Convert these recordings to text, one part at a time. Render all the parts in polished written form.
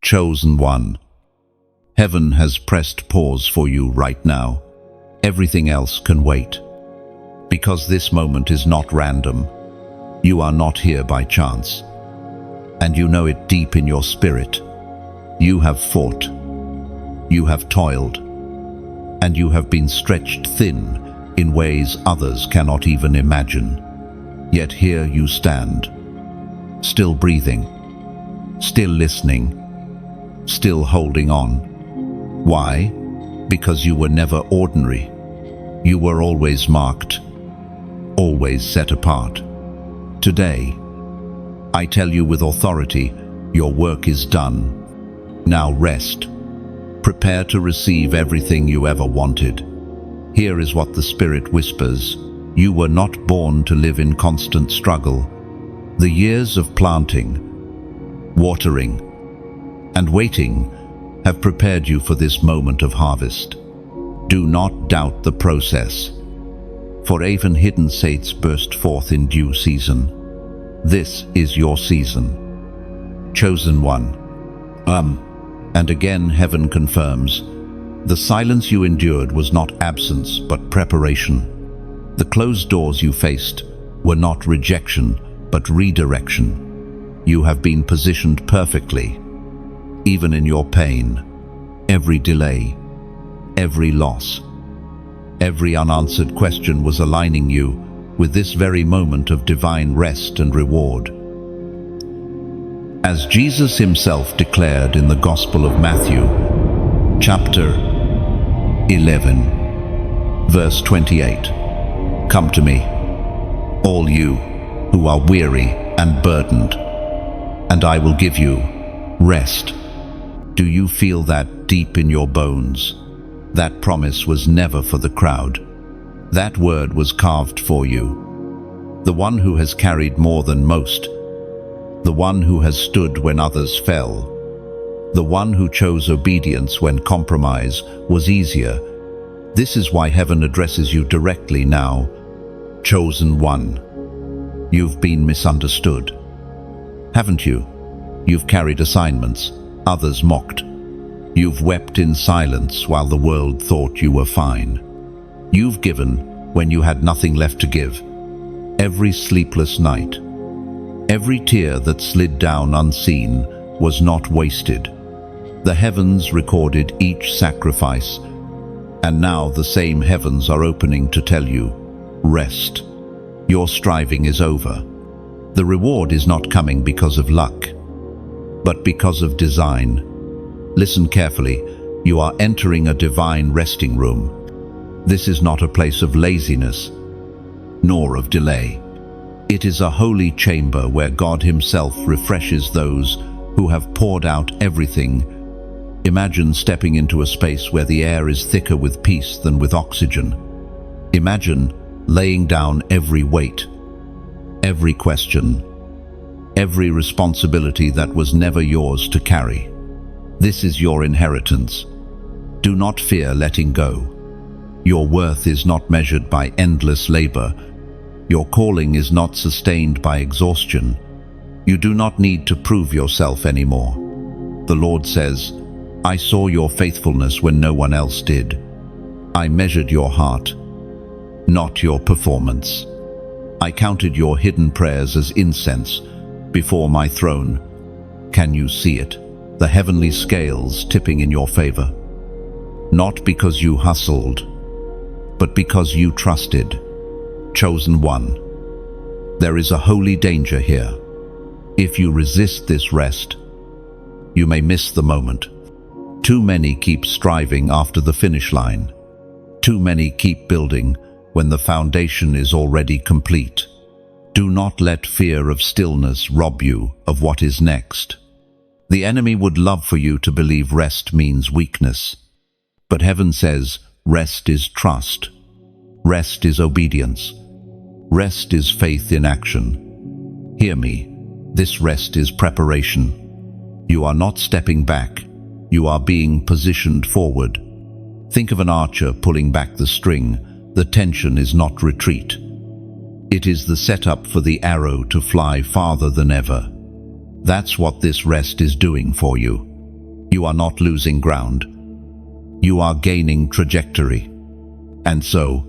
Chosen one. Heaven has pressed pause for you right now. Everything else can wait. Because this moment is not random. You are not here by chance. And you know it deep in your spirit. You have fought. You have toiled. And you have been stretched thin in ways others cannot even imagine. Yet here you stand, still breathing, still listening, still holding on. Why? Because you were never ordinary. You were always marked, always set apart. Today, I tell you with authority, your work is done. Now rest. Prepare to receive everything you ever wanted. Here is what the Spirit whispers. You were not born to live in constant struggle. The years of planting, watering, and waiting have prepared you for this moment of harvest. Do not doubt the process, for even hidden saints burst forth in due season. This is your season. Chosen one. And again heaven confirms, the silence you endured was not absence but preparation. The closed doors you faced were not rejection but redirection. You have been positioned perfectly, even in your pain, every delay, every loss, every unanswered question was aligning you with this very moment of divine rest and reward. As Jesus himself declared in the Gospel of Matthew, chapter 11, verse 28, "Come to me, all you who are weary and burdened, and I will give you rest." Do you feel that deep in your bones? That promise was never for the crowd. That word was carved for you. The one who has carried more than most. The one who has stood when others fell. The one who chose obedience when compromise was easier. This is why heaven addresses you directly now. Chosen one. You've been misunderstood, haven't you? You've carried assignments others mocked. You've wept in silence while the world thought you were fine. You've given when you had nothing left to give. Every sleepless night, every tear that slid down unseen was not wasted. The heavens recorded each sacrifice, and now the same heavens are opening to tell you, rest. Your striving is over. The reward is not coming because of luck, but because of design. Listen carefully. You are entering a divine resting room. This is not a place of laziness, nor of delay. It is a holy chamber where God himself refreshes those who have poured out everything. Imagine stepping into a space where the air is thicker with peace than with oxygen. Imagine laying down every weight, every question, every responsibility that was never yours to carry. This is your inheritance. Do not fear letting go. Your worth is not measured by endless labor. Your calling is not sustained by exhaustion. You do not need to prove yourself anymore. The Lord says, I saw your faithfulness when no one else did. I measured your heart, not your performance. I counted your hidden prayers as incense before my throne. Can you see it? The heavenly scales tipping in your favor. Not because you hustled, but because you trusted. Chosen one. There is a holy danger here. If you resist this rest, you may miss the moment. Too many keep striving after the finish line. Too many keep building when the foundation is already complete. Do not let fear of stillness rob you of what is next. The enemy would love for you to believe rest means weakness. But heaven says rest is trust. Rest is obedience. Rest is faith in action. Hear me. This rest is preparation. You are not stepping back. You are being positioned forward. Think of an archer pulling back the string. The tension is not retreat. It is the setup for the arrow to fly farther than ever. That's what this rest is doing for you. You are not losing ground. You are gaining trajectory. And so,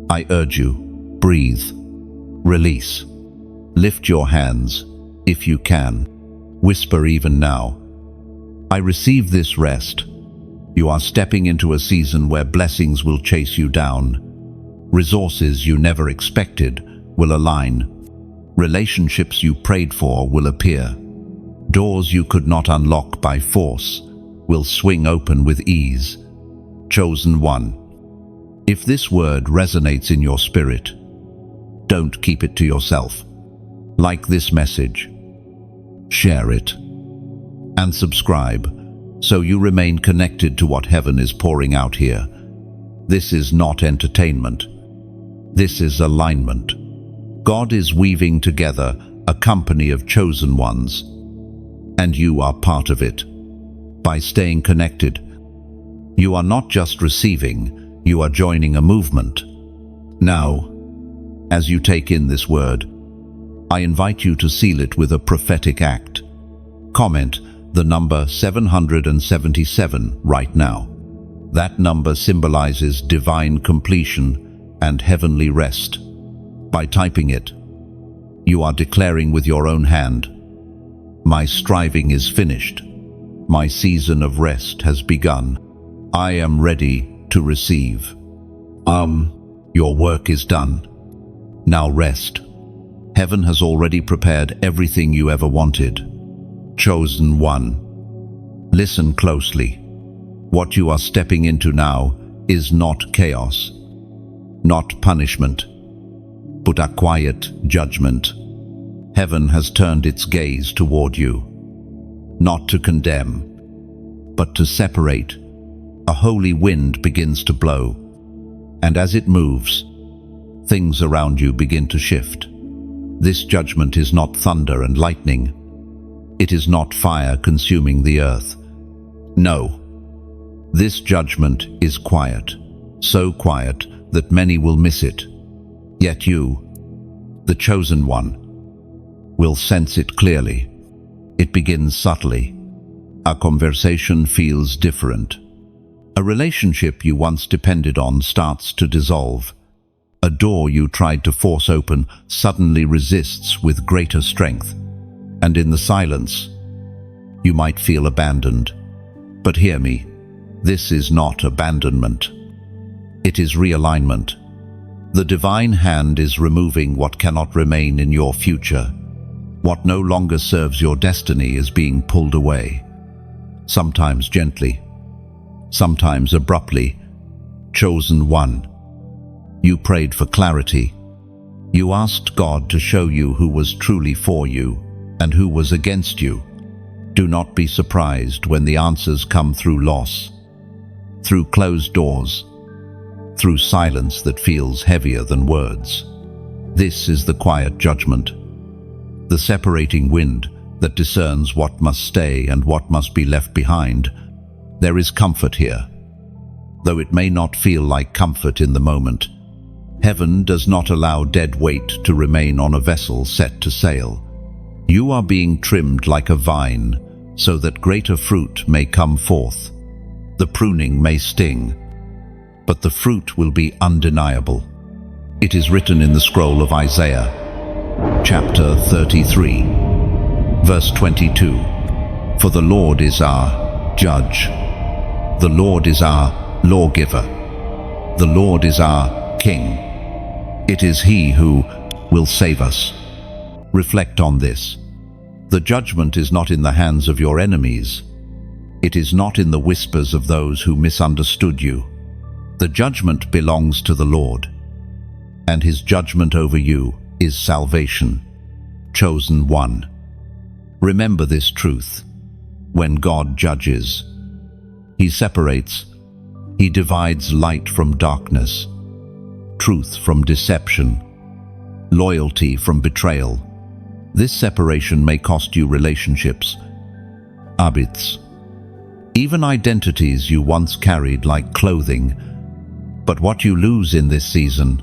I urge you, breathe, release, lift your hands, if you can, whisper even now, I receive this rest. You are stepping into a season where blessings will chase you down. Resources you never expected will align. Relationships you prayed for will appear. Doors you could not unlock by force will swing open with ease. Chosen one. If this word resonates in your spirit, don't keep it to yourself. Like this message, share it, and subscribe so you remain connected to what heaven is pouring out here. This is not entertainment. This is alignment. God is weaving together a company of chosen ones, and you are part of it. By staying connected, you are not just receiving, you are joining a movement. Now, as you take in this word, I invite you to seal it with a prophetic act. Comment the number 777 right now. That number symbolizes divine completion and heavenly rest. By typing it, you are declaring with your own hand, my striving is finished. My season of rest has begun. I am ready to receive. Your work is done. Now rest. Heaven has already prepared everything you ever wanted. Chosen one. Listen closely. What you are stepping into now is not chaos, not punishment, but a quiet judgment. Heaven has turned its gaze toward you, not to condemn, but to separate. A holy wind begins to blow, and as it moves, things around you begin to shift. This judgment is not thunder and lightning. It is not fire consuming the earth. No, this judgment is quiet, so quiet that many will miss it. Yet you, the chosen one, will sense it clearly. It begins subtly. A conversation feels different. A relationship you once depended on starts to dissolve. A door you tried to force open suddenly resists with greater strength. And in the silence, you might feel abandoned. But hear me, this is not abandonment. It is realignment. The divine hand is removing what cannot remain in your future. What no longer serves your destiny is being pulled away. Sometimes gently, sometimes abruptly. Chosen one. You prayed for clarity. You asked God to show you who was truly for you and who was against you. Do not be surprised when the answers come through loss, through closed doors, through silence that feels heavier than words. This is the quiet judgment, the separating wind that discerns what must stay and what must be left behind. There is comfort here, though it may not feel like comfort in the moment. Heaven does not allow dead weight to remain on a vessel set to sail. You are being trimmed like a vine, so that greater fruit may come forth. The pruning may sting, but the fruit will be undeniable. It is written in the scroll of Isaiah, chapter 33, verse 22. For the Lord is our judge. The Lord is our lawgiver. The Lord is our King. It is He who will save us. Reflect on this. The judgment is not in the hands of your enemies. It is not in the whispers of those who misunderstood you. The judgment belongs to the Lord, and His judgment over you is salvation. Chosen one. Remember this truth. When God judges, He separates. He divides light from darkness, truth from deception, loyalty from betrayal. This separation may cost you relationships, habits, even identities you once carried like clothing. But what you lose in this season,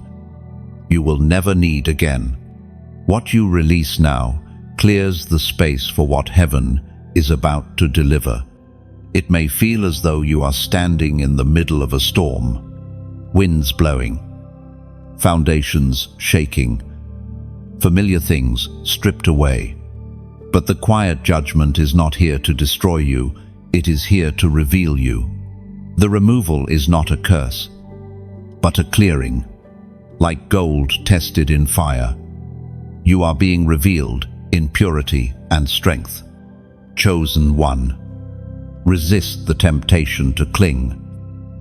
you will never need again. What you release now clears the space for what heaven is about to deliver. It may feel as though you are standing in the middle of a storm, winds blowing, foundations shaking, familiar things stripped away. But the quiet judgment is not here to destroy you, it is here to reveal you. The removal is not a curse, but a clearing, like gold tested in fire. You are being revealed in purity and strength. Chosen one. Resist the temptation to cling.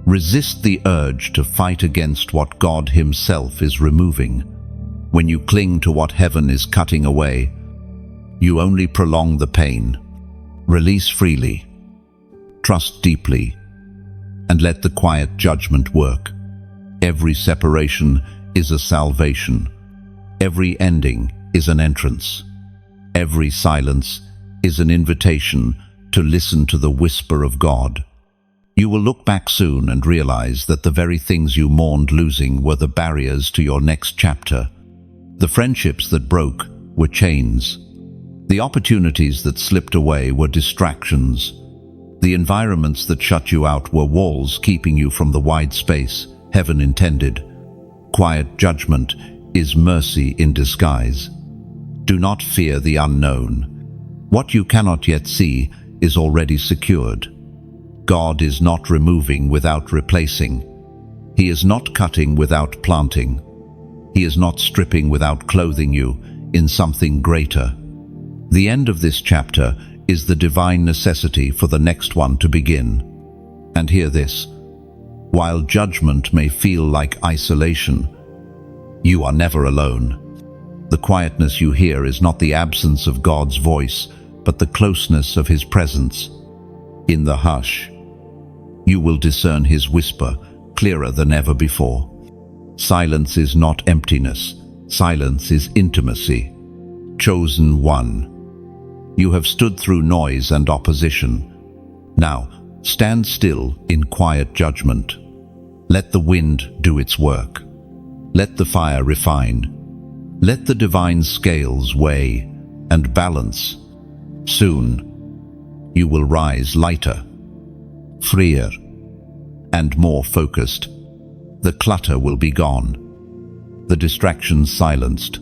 Resist the urge to fight against what God Himself is removing. When you cling to what heaven is cutting away, you only prolong the pain. Release freely. Trust deeply. And let the quiet judgment work. Every separation is a salvation. Every ending is an entrance. Every silence is an invitation to listen to the whisper of God. You will look back soon and realize that the very things you mourned losing were the barriers to your next chapter. The friendships that broke were chains. The opportunities that slipped away were distractions. The environments that shut you out were walls keeping you from the wide space heaven intended. Quiet judgment is mercy in disguise. Do not fear the unknown. What you cannot yet see is already secured. God is not removing without replacing. He is not cutting without planting. He is not stripping without clothing you in something greater. The end of this chapter is the divine necessity for the next one to begin. And hear this: while judgment may feel like isolation, you are never alone. The quietness you hear is not the absence of God's voice, but the closeness of His presence. In the hush, you will discern His whisper clearer than ever before. Silence is not emptiness. Silence is intimacy. Chosen one. You have stood through noise and opposition. Now, stand still in quiet judgment. Let the wind do its work. Let the fire refine. Let the divine scales weigh and balance. Soon, you will rise lighter, freer, and more focused. The clutter will be gone, the distractions silenced,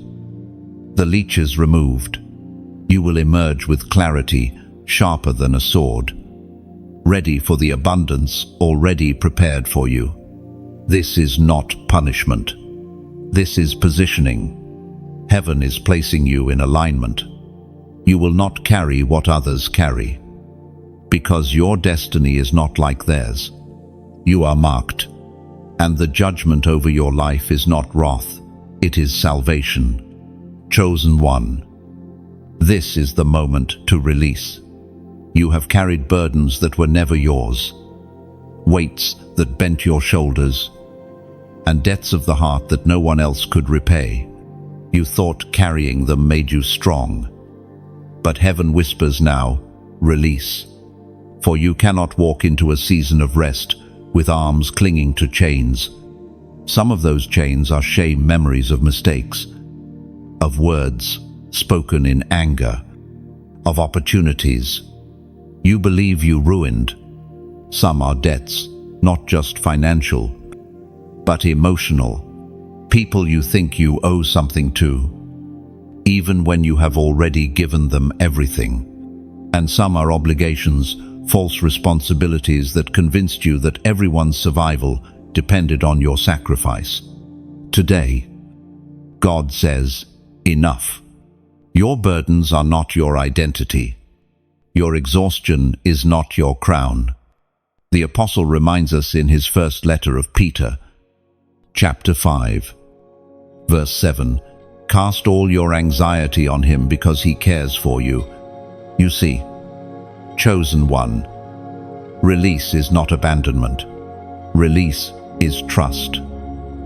the leeches removed. You will emerge with clarity sharper than a sword, ready for the abundance already prepared for you. This is not punishment. This is positioning. Heaven is placing you in alignment. You will not carry what others carry, because your destiny is not like theirs. You are marked, and the judgment over your life is not wrath, it is salvation. Chosen one. This is the moment to release. You have carried burdens that were never yours, weights that bent your shoulders, and debts of the heart that no one else could repay. You thought carrying them made you strong, but heaven whispers now, release. For you cannot walk into a season of rest with arms clinging to chains. Some of those chains are shame memories of mistakes, of words spoken in anger, of opportunities you believe you ruined. Some are debts, not just financial, but emotional. People you think you owe something to, even when you have already given them everything. And some are obligations, false responsibilities that convinced you that everyone's survival depended on your sacrifice. Today, God says, enough. Your burdens are not your identity. Your exhaustion is not your crown. The apostle reminds us in his first letter of Peter, chapter 5, verse 7, cast all your anxiety on him because he cares for you. You see, chosen one, release is not abandonment. Release is trust.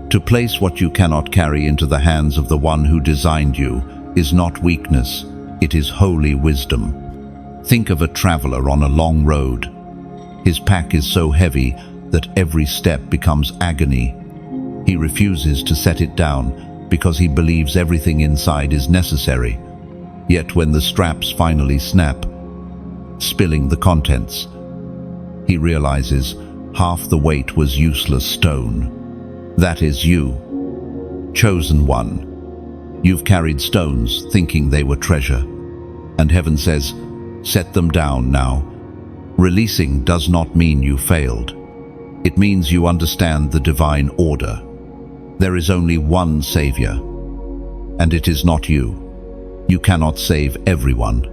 To place what you cannot carry into the hands of the one who designed you is not weakness, it is holy wisdom. Think of a traveler on a long road. His pack is so heavy that every step becomes agony. He refuses to set it down because he believes everything inside is necessary. Yet when the straps finally snap, spilling the contents, he realizes half the weight was useless stone. That is you, chosen one. You've carried stones thinking they were treasure, and heaven says, set them down now. Releasing does not mean you failed. It means you understand the divine order. There is only one Savior, and it is not you. You cannot save everyone.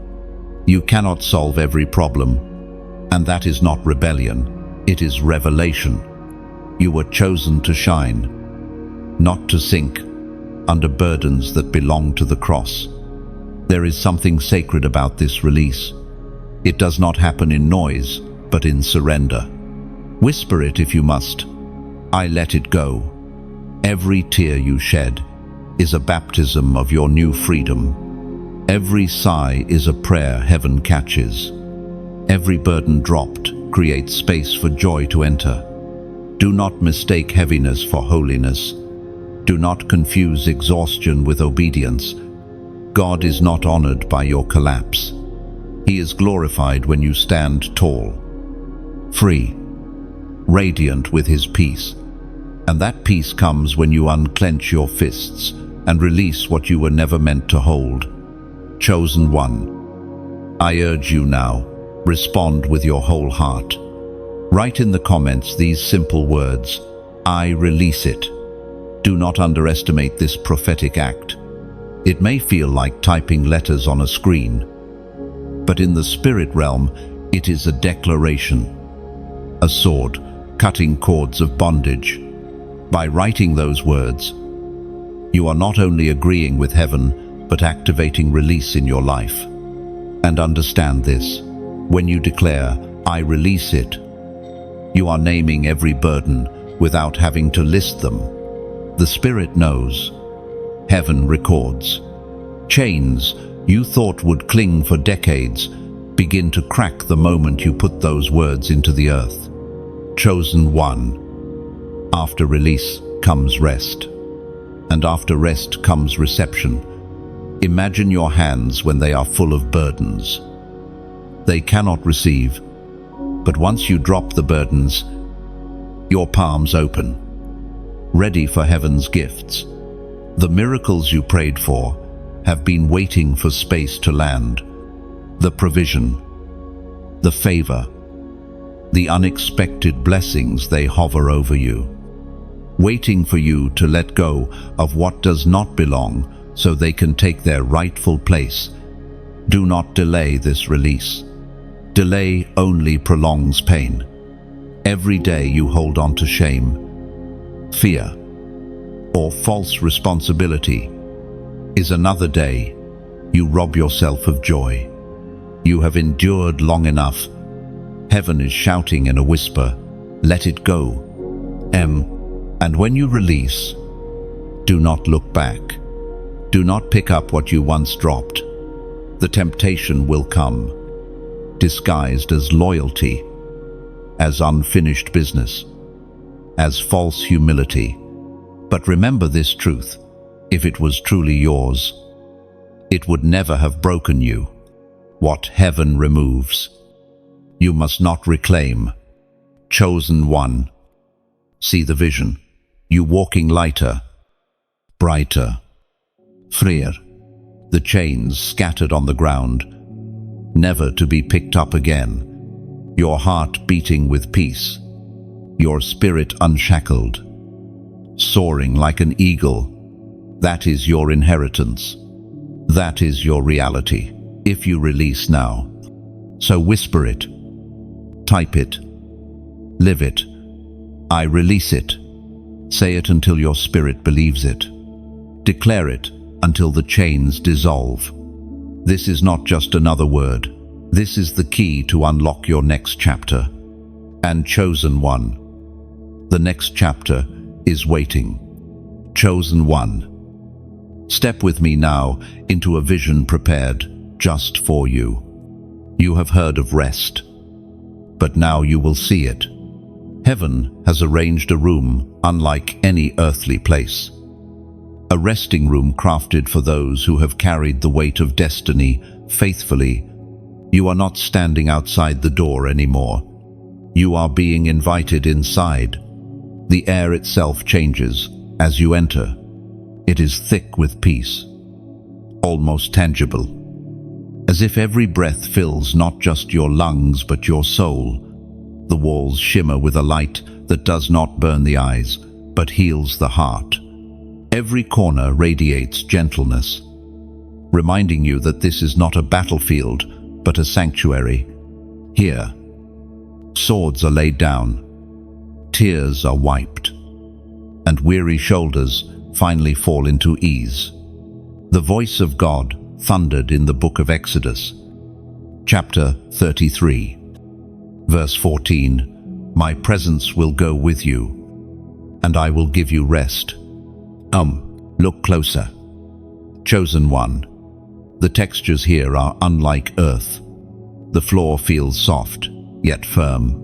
You cannot solve every problem, and that is not rebellion, it is revelation. You were chosen to shine, not to sink under burdens that belong to the cross. There is something sacred about this release. It does not happen in noise, but in surrender. Whisper it if you must. I let it go. Every tear you shed is a baptism of your new freedom. Every sigh is a prayer heaven catches. Every burden dropped creates space for joy to enter. Do not mistake heaviness for holiness. Do not confuse exhaustion with obedience. God is not honored by your collapse. He is glorified when you stand tall, free, radiant with His peace. And that peace comes when you unclench your fists and release what you were never meant to hold. Chosen one, I urge you now, respond with your whole heart. Write in the comments these simple words, I release it. Do not underestimate this prophetic act. It may feel like typing letters on a screen, but in the spirit realm, it is a declaration, a sword cutting cords of bondage. By writing those words, you are not only agreeing with heaven, but activating release in your life. And understand this, when you declare, I release it, you are naming every burden without having to list them. The Spirit knows. Heaven records. Chains you thought would cling for decades begin to crack the moment you put those words into the earth. Chosen one. After release comes rest. And after rest comes reception. Imagine your hands when they are full of burdens. They cannot receive, but once you drop the burdens, your palms open, ready for heaven's gifts. The miracles you prayed for have been waiting for space to land. The provision, the favor, the unexpected blessings, they hover over you, waiting for you to let go of what does not belong so they can take their rightful place. Do not delay this release. Delay only prolongs pain. Every day you hold on to shame, fear, or false responsibility is another day you rob yourself of joy. You have endured long enough. Heaven is shouting in a whisper, let it go. And when you release, do not look back. Do not pick up what you once dropped. The temptation will come, disguised as loyalty, as unfinished business, as false humility. But remember this truth, if it was truly yours, it would never have broken you. What heaven removes, you must not reclaim. Chosen one. See the vision, you walking lighter, brighter, freer, the chains scattered on the ground, never to be picked up again, your heart beating with peace, your spirit unshackled, soaring like an eagle. That is your inheritance. That is your reality, if you release now. So whisper it, type it, live it. I release it. Say it until your spirit believes it. Declare it until the chains dissolve. This is not just another word. This is the key to unlock your next chapter. And chosen one, the next chapter is waiting. Chosen one. Step with me now into a vision prepared just for you. You have heard of rest, but now you will see it. Heaven has arranged a room unlike any earthly place. A resting room crafted for those who have carried the weight of destiny faithfully. You are not standing outside the door anymore. You are being invited inside. The air itself changes as you enter. It is thick with peace, almost tangible, as if every breath fills not just your lungs but your soul. The walls shimmer with a light that does not burn the eyes, but heals the heart. Every corner radiates gentleness, reminding you that this is not a battlefield, but a sanctuary. Here, swords are laid down, tears are wiped, and weary shoulders finally fall into ease. The voice of God thundered in the book of Exodus, chapter 33, verse 14, "My presence will go with you, and I will give you rest." Look closer. Chosen one. The textures here are unlike earth. The floor feels soft, yet firm,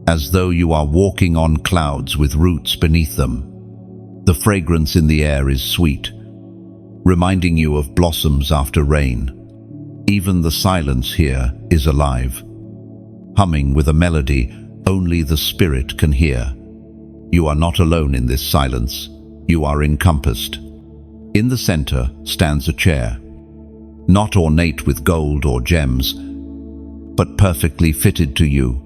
as though you are walking on clouds with roots beneath them. The fragrance in the air is sweet, reminding you of blossoms after rain. Even the silence here is alive, humming with a melody only the spirit can hear. You are not alone in this silence. You are encompassed. In the center stands a chair, not ornate with gold or gems, but perfectly fitted to you.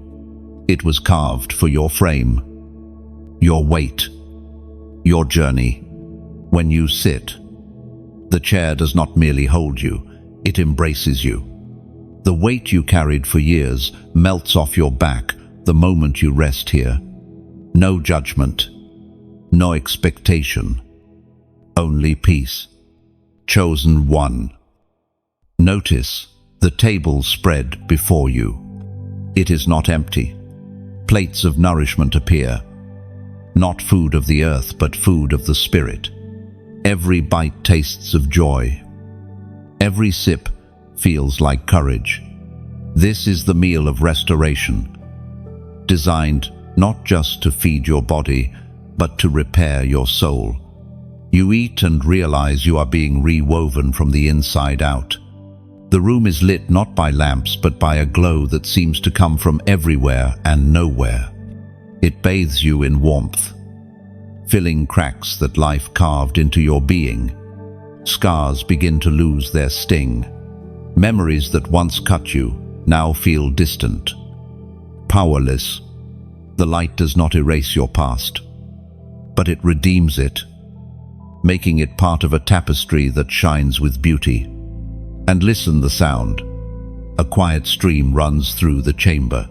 It was carved for your frame, your weight, your journey. When you sit, the chair does not merely hold you, it embraces you. The weight you carried for years melts off your back the moment you rest here. No judgment, no expectation, only peace. Chosen one. Notice the table spread before you. It is not empty. Plates of nourishment appear, not food of the earth, but food of the spirit. Every bite tastes of joy. Every sip feels like courage. This is the meal of restoration, designed not just to feed your body, but to repair your soul. You eat and realize you are being rewoven from the inside out. The room is lit not by lamps, but by a glow that seems to come from everywhere and nowhere. It bathes you in warmth, filling cracks that life carved into your being. Scars begin to lose their sting. Memories that once cut you now feel distant, powerless. The light does not erase your past, but it redeems it, making it part of a tapestry that shines with beauty. And listen the sound. A quiet stream runs through the chamber.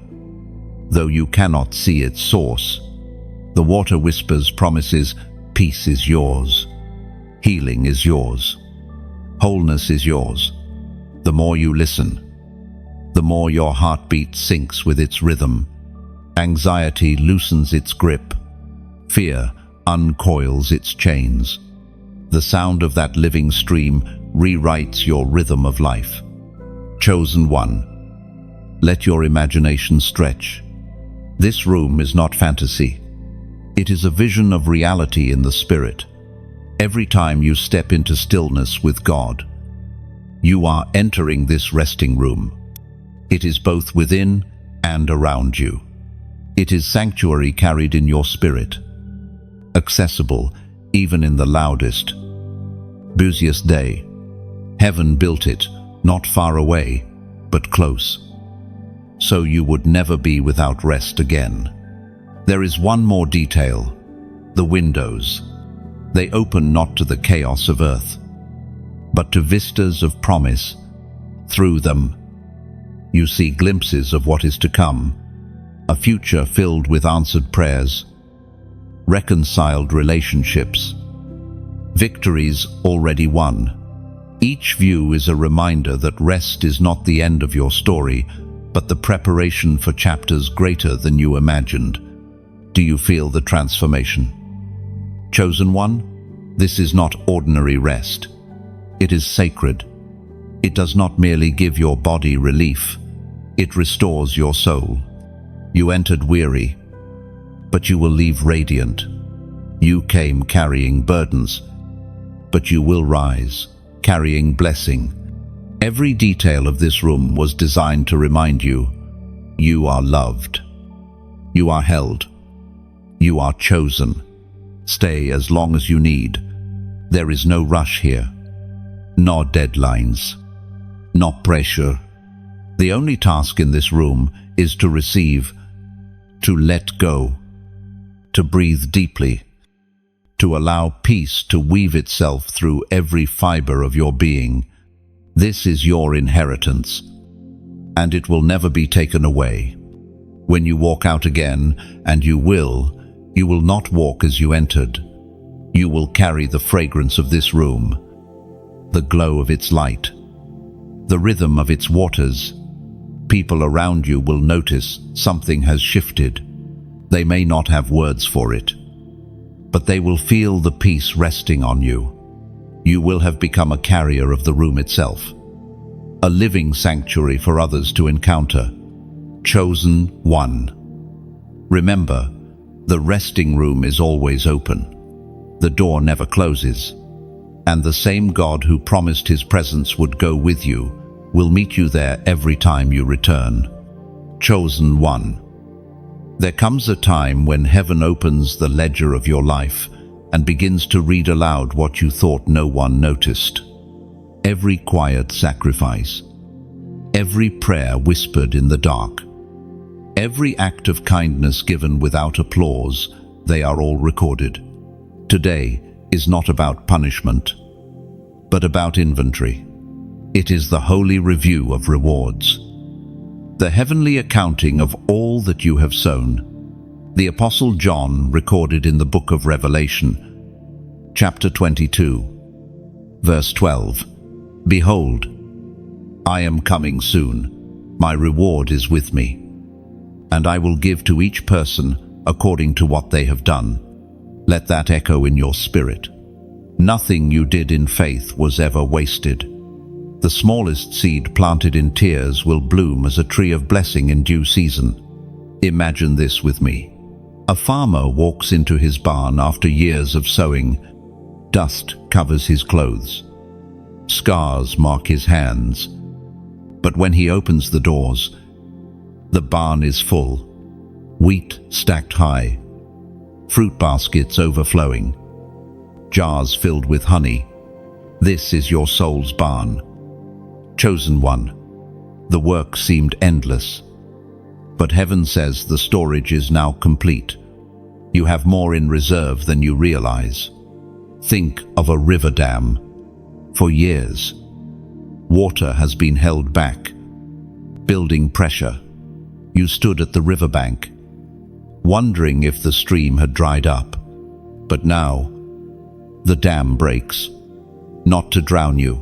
Though you cannot see its source, the water whispers promises peace is yours, healing is yours, wholeness is yours. The more you listen, the more your heartbeat syncs with its rhythm. Anxiety loosens its grip. Fear uncoils its chains. The sound of that living stream rewrites your rhythm of life. Chosen one. Let your imagination stretch. This room is not fantasy. It is a vision of reality in the spirit. Every time you step into stillness with God, you are entering this resting room. It is both within and around you. It is sanctuary carried in your spirit, accessible even in the loudest, busiest day. Heaven built it, not far away, but close, so you would never be without rest again. There is one more detail: the windows. They open not to the chaos of earth, but to vistas of promise. Through them, you see glimpses of what is to come, a future filled with answered prayers, reconciled relationships, victories already won. Each view is a reminder that rest is not the end of your story, but the preparation for chapters greater than you imagined. Do you feel the transformation? Chosen one, this is not ordinary rest. It is sacred. It does not merely give your body relief, it restores your soul. You entered weary, but you will leave radiant. You came carrying burdens, but you will rise, carrying blessing. Every detail of this room was designed to remind you, you are loved. You are held. You are chosen. Stay as long as you need. There is no rush here. No deadlines. No pressure. The only task in this room is to receive, to let go, to breathe deeply, to allow peace to weave itself through every fiber of your being. This is your inheritance, and it will never be taken away. When you walk out again, and you will not walk as you entered. You will carry the fragrance of this room, the glow of its light, the rhythm of its waters. People around you will notice something has shifted. They may not have words for it, but they will feel the peace resting on you. You will have become a carrier of the room itself, a living sanctuary for others to encounter. Chosen one. Remember, the resting room is always open. The door never closes, and the same God who promised his presence would go with you will meet you there every time you return. Chosen one. There comes a time when heaven opens the ledger of your life and begins to read aloud what you thought no one noticed. Every quiet sacrifice, every prayer whispered in the dark, every act of kindness given without applause, they are all recorded. Today is not about punishment, but about inventory. It is the holy review of rewards, the heavenly accounting of all that you have sown. The Apostle John recorded in the book of Revelation, chapter 22, verse 12, "Behold, I am coming soon. My reward is with me, and I will give to each person according to what they have done." Let that echo in your spirit. Nothing you did in faith was ever wasted. The smallest seed planted in tears will bloom as a tree of blessing in due season. Imagine this with me. A farmer walks into his barn after years of sowing. Dust covers his clothes. Scars mark his hands. But when he opens the doors, the barn is full. Wheat stacked high. Fruit baskets overflowing. Jars filled with honey. This is your soul's barn. Chosen one. The work seemed endless, but heaven says the storage is now complete. You have more in reserve than you realize. Think of a river dam. For years, water has been held back, building pressure. You stood at the riverbank, wondering if the stream had dried up. But now, the dam breaks, not to drown you,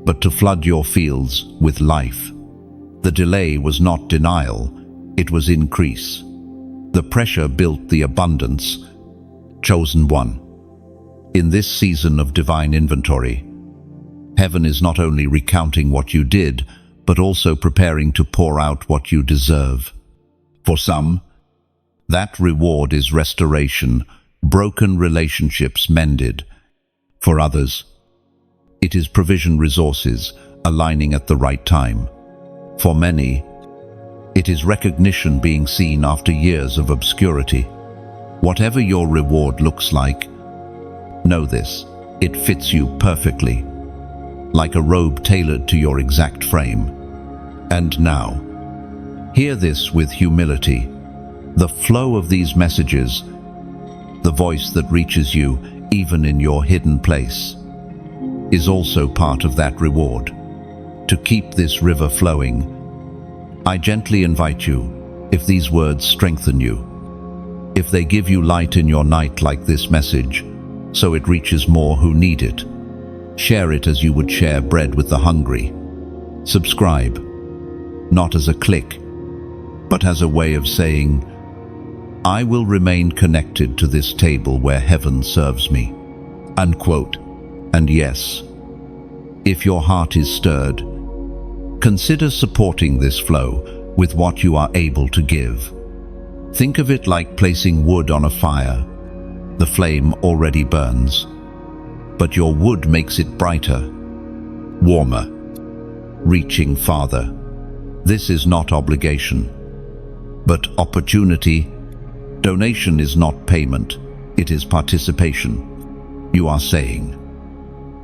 but to flood your fields with life. The delay was not denial, it was increase. The pressure built the abundance. Chosen one. In this season of divine inventory, heaven is not only recounting what you did, but also preparing to pour out what you deserve. For some, that reward is restoration, broken relationships mended. For others, it is provision resources aligning at the right time. For many, it is recognition being seen after years of obscurity. Whatever your reward looks like, know this, it fits you perfectly, like a robe tailored to your exact frame. And now, hear this with humility. The flow of these messages, the voice that reaches you even in your hidden place, is also part of that reward. To keep this river flowing, I gently invite you, if these words strengthen you, if they give you light in your night like this message, so it reaches more who need it, share it as you would share bread with the hungry. Subscribe, not as a click, but as a way of saying, I will remain connected to this table where heaven serves me. Unquote. And yes, if your heart is stirred, consider supporting this flow with what you are able to give. Think of it like placing wood on a fire. The flame already burns, but your wood makes it brighter, warmer, reaching farther. This is not obligation. but opportunity. Donation is not payment, it is participation. You are saying,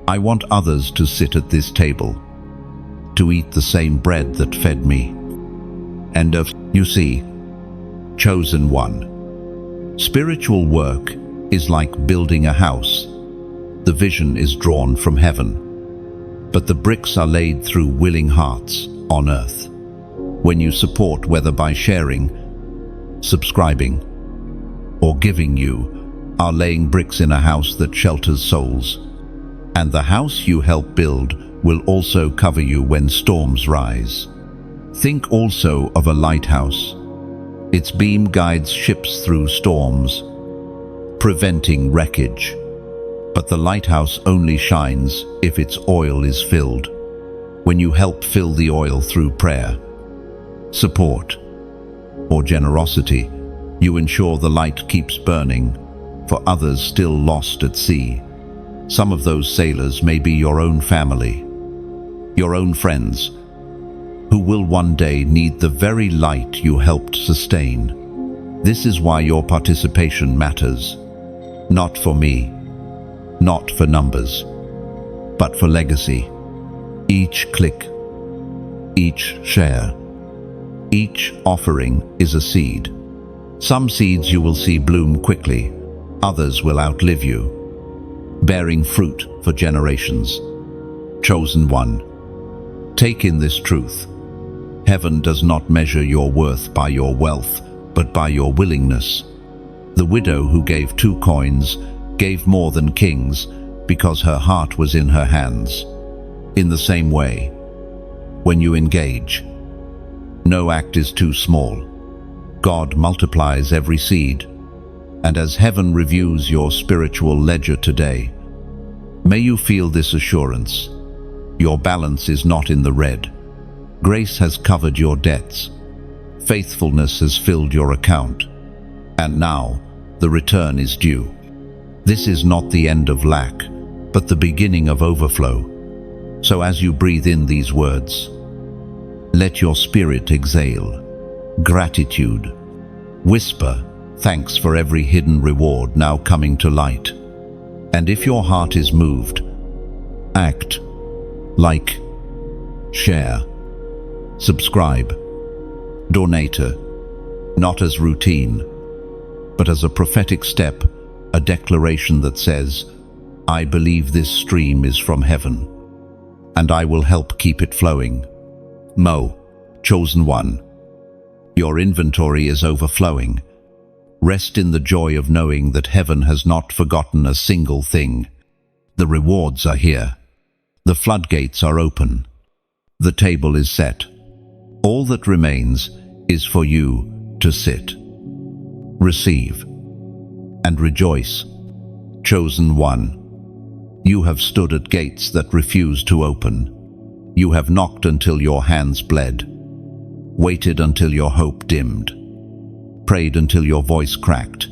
I want others to sit at this table, to eat the same bread that fed me. And you see, chosen one. Spiritual work is like building a house. The vision is drawn from heaven, but the bricks are laid through willing hearts on earth. When you support, whether by sharing, subscribing, or giving, you are laying bricks in a house that shelters souls. And the house you help build will also cover you when storms rise. Think also of a lighthouse. Its beam guides ships through storms, preventing wreckage. But the lighthouse only shines if its oil is filled. When you help fill the oil through prayer, support, or generosity, you ensure the light keeps burning for others still lost at sea. Some of those sailors may be your own family, your own friends, who will one day need the very light you helped sustain. This is why your participation matters. Not for me, not for numbers, but for legacy. Each click, each share, each offering is a seed. Some seeds you will see bloom quickly, others will outlive you, bearing fruit for generations. Chosen one, take in this truth. Heaven does not measure your worth by your wealth, but by your willingness. The widow who gave 2 coins gave more than kings because her heart was in her hands. In the same way, when you engage, no act is too small. God multiplies every seed, and as heaven reviews your spiritual ledger today, may you feel this assurance. Your balance is not in the red. Grace has covered your debts. Faithfulness has filled your account. And now, the return is due. This is not the end of lack, but the beginning of overflow. So as you breathe in these words, let your spirit exhale gratitude. Whisper thanks for every hidden reward now coming to light. And if your heart is moved, act, like, share, subscribe, donate, not as routine, but as a prophetic step, a declaration that says, I believe this stream is from heaven, and I will help keep it flowing. Chosen one, your inventory is overflowing. Rest in the joy of knowing that heaven has not forgotten a single thing. The rewards are here. The floodgates are open. The table is set. All that remains is for you to sit, receive, and rejoice. Chosen one, you have stood at gates that refuse to open. You have knocked until your hands bled, waited until your hope dimmed, prayed until your voice cracked.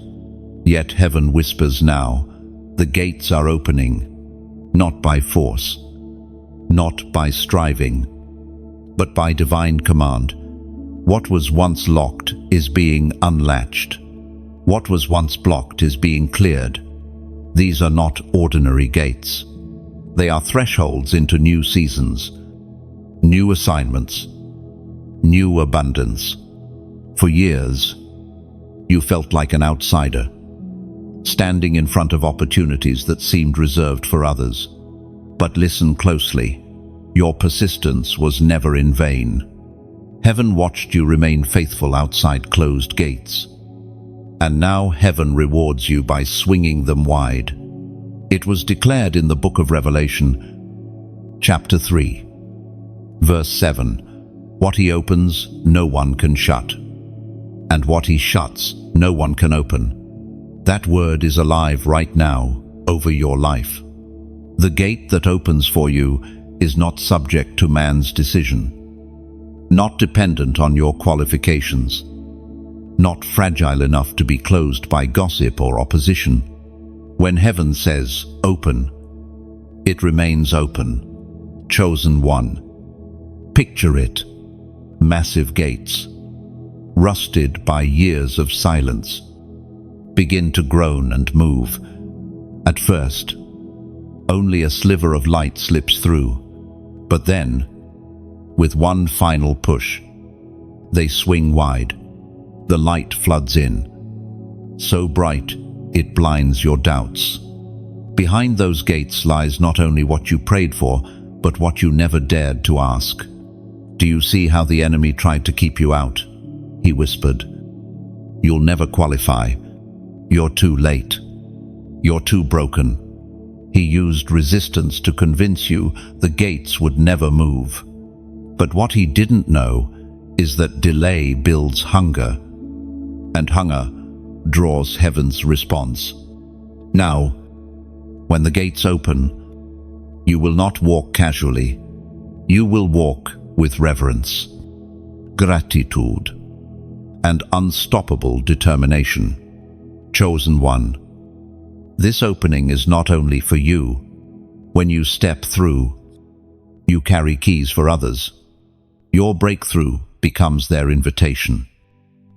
Yet heaven whispers now, the gates are opening, not by force, not by striving, but by divine command. What was once locked is being unlatched. What was once blocked is being cleared. These are not ordinary gates. They are thresholds into new seasons, new assignments, new abundance. For years, you felt like an outsider, standing in front of opportunities that seemed reserved for others. But listen closely. Your persistence was never in vain. Heaven watched you remain faithful outside closed gates. And now heaven rewards you by swinging them wide. It was declared in the book of Revelation, chapter 3, verse 7, what he opens, no one can shut, and what he shuts, no one can open. That word is alive right now over your life. The gate that opens for you is not subject to man's decision, not dependent on your qualifications, not fragile enough to be closed by gossip or opposition. When heaven says, open, it remains open. Chosen one. Picture it. Massive gates. rusted by years of silence, begin to groan and move. At first, only a sliver of light slips through, but then, with one final push, they swing wide. The light floods in, so bright it blinds your doubts. Behind those gates lies not only what you prayed for, but what you never dared to ask. Do you see how the enemy tried to keep you out? He whispered, "You'll never qualify. You're too late. You're too broken." He used resistance to convince you the gates would never move. But what he didn't know is that delay builds hunger, and hunger draws heaven's response. Now, when the gates open, you will not walk casually. You will walk with reverence, gratitude, and unstoppable determination. Chosen one, this opening is not only for you. When you step through, you carry keys for others. Your breakthrough becomes their invitation.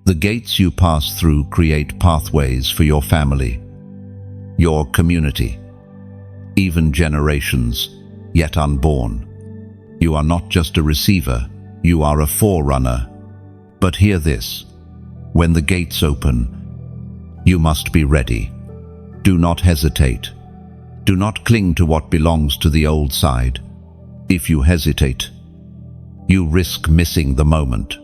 The gates you pass through create pathways for your family, your community, even generations yet unborn. You are not just a receiver, you are a forerunner. But hear this, when the gates open, you must be ready. Do not hesitate. Do not cling to what belongs to the old side. If you hesitate, you risk missing the moment.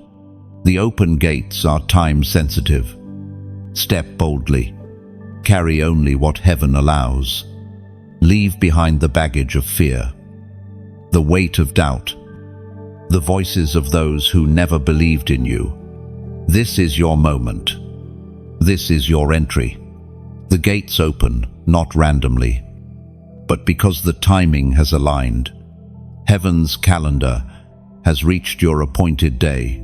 The open gates are time-sensitive. Step boldly. Carry only what heaven allows. Leave behind the baggage of fear, the weight of doubt, the voices of those who never believed in you. This is your moment. This is your entry. The gates open, not randomly, but because the timing has aligned. Heaven's calendar has reached your appointed day.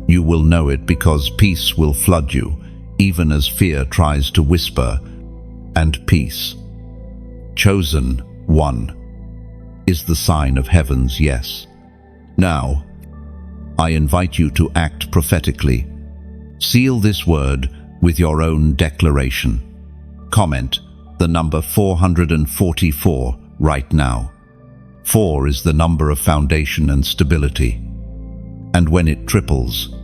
You will know it because peace will flood you, even as fear tries to whisper, and peace. Chosen one is the sign of heaven's yes. Now, I invite you to act prophetically. Seal this word with your own declaration. Comment the number 444 right now. 4 is the number of foundation and stability. And when it triples,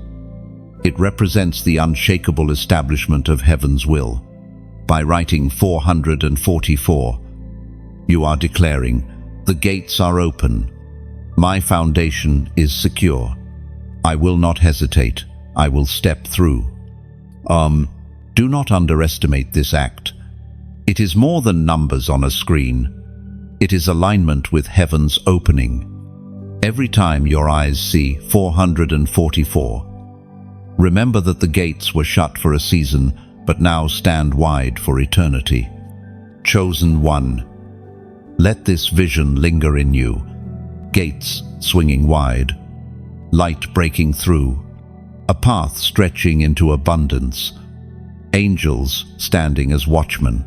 it represents the unshakable establishment of heaven's will. By writing 444, you are declaring, the gates are open. My foundation is secure. I will not hesitate. I will step through. Do not underestimate this act. It is more than numbers on a screen. It is alignment with heaven's opening. Every time your eyes see 444, remember that the gates were shut for a season, but now stand wide for eternity. Chosen one, let this vision linger in you. Gates swinging wide, light breaking through, a path stretching into abundance, angels standing as watchmen,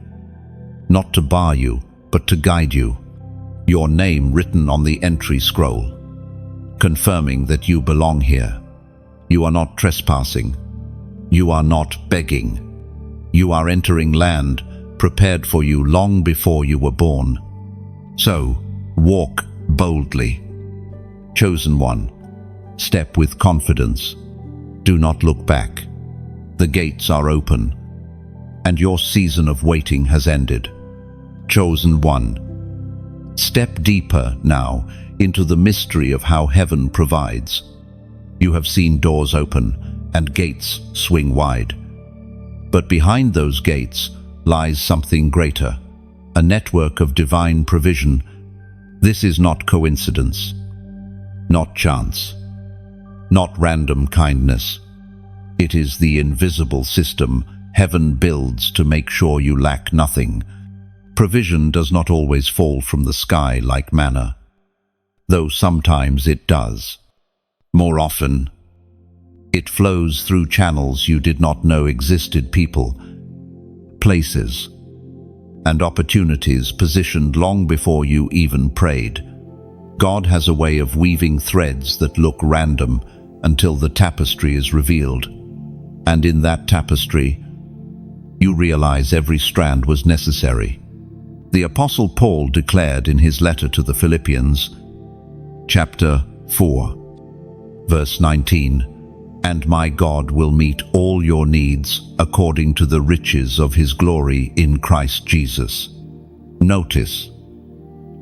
not to bar you, but to guide you. Your name written on the entry scroll, confirming that you belong here. You are not trespassing. You are not begging. You are entering land prepared for you long before you were born. So, walk boldly. Chosen one, step with confidence. Do not look back. The gates are open, and your season of waiting has ended. Chosen one, step deeper now into the mystery of how heaven provides. You have seen doors open and gates swing wide. But behind those gates lies something greater, a network of divine provision. This is not coincidence, not chance, not random kindness. It is the invisible system heaven builds to make sure you lack nothing. Provision does not always fall from the sky like manna, though sometimes it does. More often, it flows through channels you did not know existed, people, places, and opportunities positioned long before you even prayed. God has a way of weaving threads that look random until the tapestry is revealed. And in that tapestry, you realize every strand was necessary. The Apostle Paul declared in his letter to the Philippians, chapter 4, verse 19, "And my God will meet all your needs according to the riches of his glory in Christ Jesus." Notice,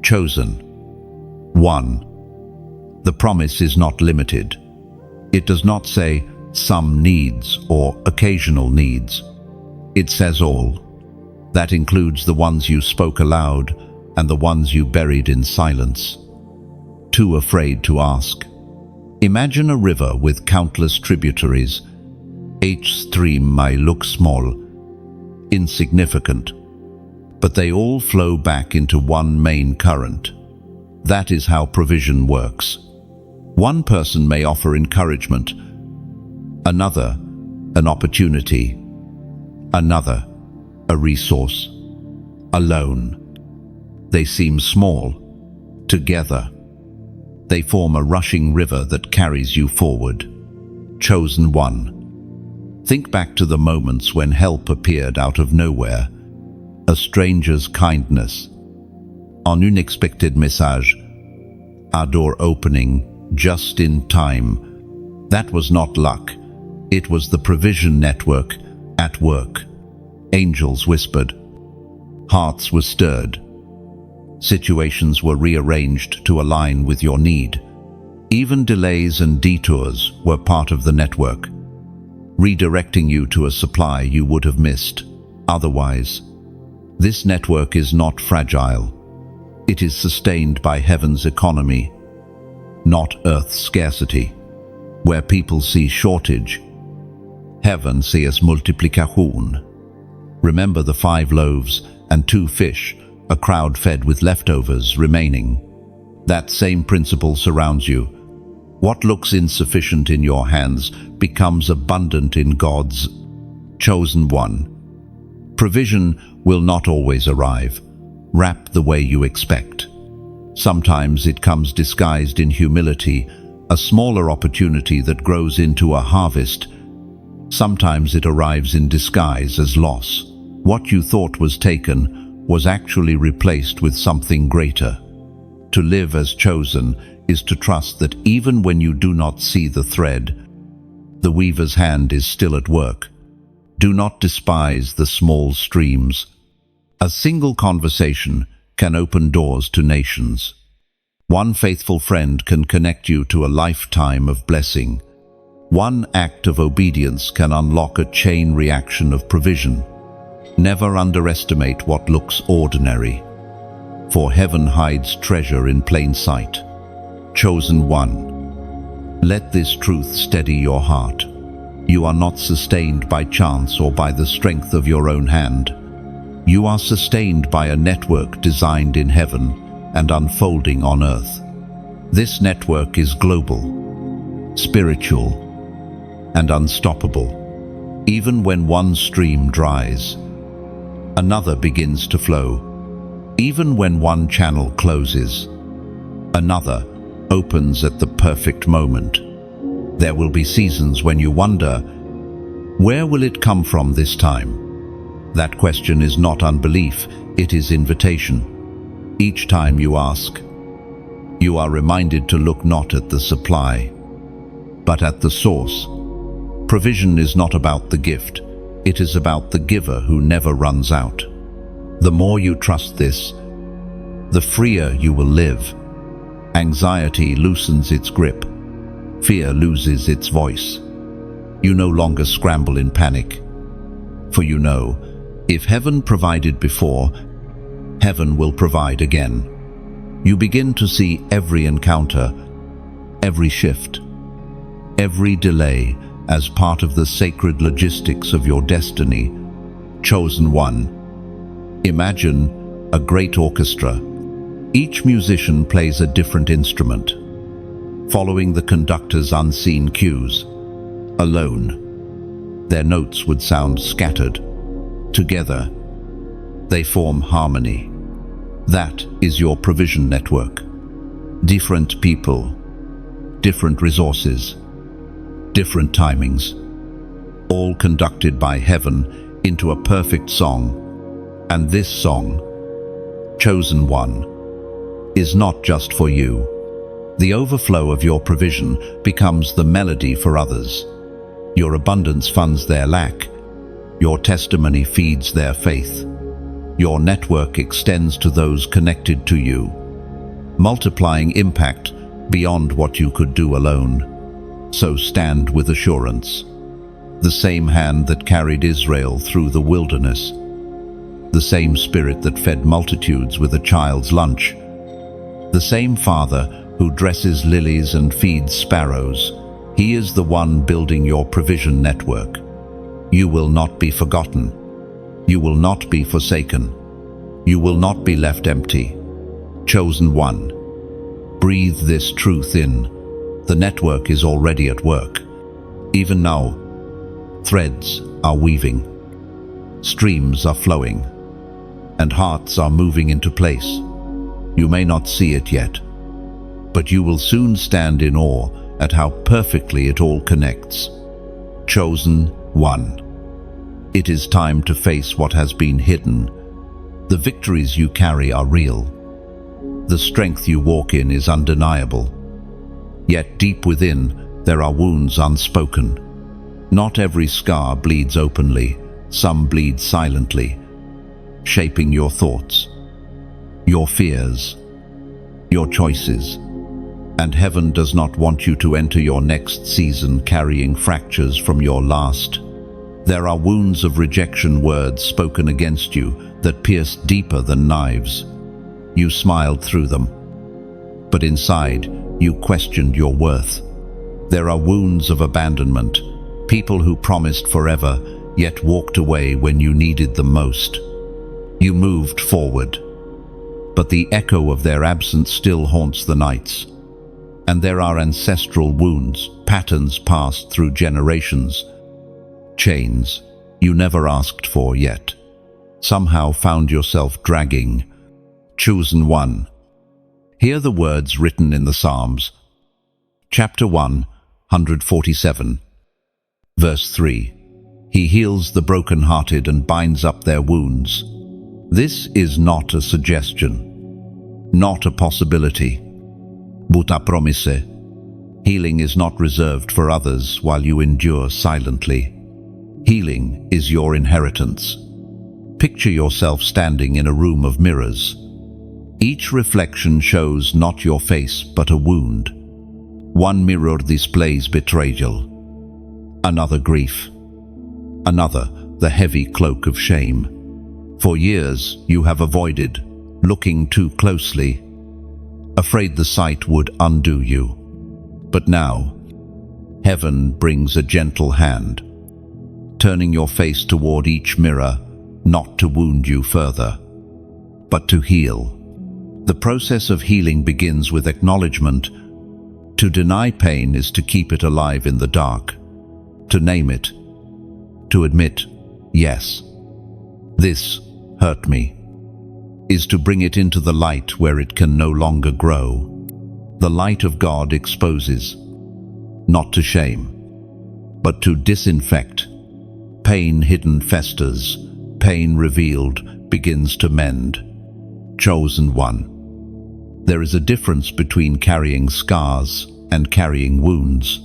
chosen. 1. The promise is not limited. It does not say some needs or occasional needs. It says all. That includes the ones you spoke aloud and the ones you buried in silence. Too afraid to ask. Imagine a river with countless tributaries. Each stream may look small, insignificant, but they all flow back into one main current. That is how provision works. One person may offer encouragement, another an opportunity, another a resource. Alone, they seem small. Together, they form a rushing river that carries you forward. Chosen one. Think back to the moments when help appeared out of nowhere. A stranger's kindness, an unexpected message, a door opening just in time. That was not luck. It was the provision network at work. Angels whispered. Hearts were stirred. Situations were rearranged to align with your need. Even delays and detours were part of the network, redirecting you to a supply you would have missed otherwise. This network is not fragile. It is sustained by heaven's economy, not earth's scarcity. Where people see shortage, heaven sees multiplication. Remember the 5 loaves and 2 fish, a crowd fed with leftovers remaining. That same principle surrounds you. What looks insufficient in your hands becomes abundant in God's. Chosen one. Provision will not always arrive, wrapped the way you expect. Sometimes it comes disguised in humility, a smaller opportunity that grows into a harvest. Sometimes it arrives in disguise as loss. What you thought was taken was actually replaced with something greater. To live as chosen is to trust that even when you do not see the thread, the weaver's hand is still at work. Do not despise the small streams. A single conversation can open doors to nations. One faithful friend can connect you to a lifetime of blessing. One act of obedience can unlock a chain reaction of provision. Never underestimate what looks ordinary, for heaven hides treasure in plain sight. Chosen one. Let this truth steady your heart. You are not sustained by chance or by the strength of your own hand. You are sustained by a network designed in heaven and unfolding on earth. This network is global, spiritual, and unstoppable. Even when one stream dries, another begins to flow. Even when one channel closes, another opens at the perfect moment. There will be seasons when you wonder, where will it come from this time? That question is not unbelief, it is invitation. Each time you ask, you are reminded to look not at the supply, but at the source. Provision is not about the gift, it is about the giver who never runs out. The more you trust this, the freer you will live. Anxiety loosens its grip. Fear loses its voice. You no longer scramble in panic, for you know, if heaven provided before, heaven will provide again. You begin to see every encounter, every shift, every delay as part of the sacred logistics of your destiny. Chosen one. Imagine a great orchestra. Each musician plays a different instrument, following the conductor's unseen cues. Alone, their notes would sound scattered. Together, they form harmony. That is your provision network. Different people, different resources, different timings, all conducted by heaven into a perfect song. And this song, Chosen One, is not just for you. The overflow of your provision becomes the melody for others. Your abundance funds their lack. Your testimony feeds their faith. Your network extends to those connected to you, multiplying impact beyond what you could do alone. So stand with assurance. The same hand that carried Israel through the wilderness, the same Spirit that fed multitudes with a child's lunch, the same Father who dresses lilies and feeds sparrows, He is the one building your provision network. You will not be forgotten. You will not be forsaken. You will not be left empty. Chosen One. Breathe this truth in. The network is already at work. Even now, threads are weaving, streams are flowing, and hearts are moving into place. You may not see it yet, but you will soon stand in awe at how perfectly it all connects. Chosen One. It is time to face what has been hidden. The victories you carry are real. The strength you walk in is undeniable. Yet deep within, there are wounds unspoken. Not every scar bleeds openly, some bleed silently, shaping your thoughts, your fears, your choices. And heaven does not want you to enter your next season carrying fractures from your last. There are wounds of rejection, words spoken against you that pierce deeper than knives. You smiled through them, but inside you questioned your worth. There are wounds of abandonment, people who promised forever, yet walked away when you needed them most. You moved forward, but the echo of their absence still haunts the nights. And there are ancestral wounds, patterns passed through generations, chains you never asked for yet somehow found yourself dragging. Chosen One. Hear the words written in the Psalms. Chapter 147, verse 3. He heals the brokenhearted and binds up their wounds. This is not a suggestion, not a possibility, but a promise. Healing is not reserved for others while you endure silently. Healing is your inheritance. Picture yourself standing in a room of mirrors. Each reflection shows not your face but a wound. One mirror displays betrayal, another grief, another the heavy cloak of shame. For years you have avoided looking too closely, afraid the sight would undo you. But now, heaven brings a gentle hand, turning your face toward each mirror, not to wound you further, but to heal. The process of healing begins with acknowledgement. To deny pain is to keep it alive in the dark. To name it, to admit, yes, this hurt me, is to bring it into the light where it can no longer grow. The light of God exposes, not to shame, but to disinfect. Pain hidden festers, pain revealed begins to mend. Chosen One. There is a difference between carrying scars and carrying wounds.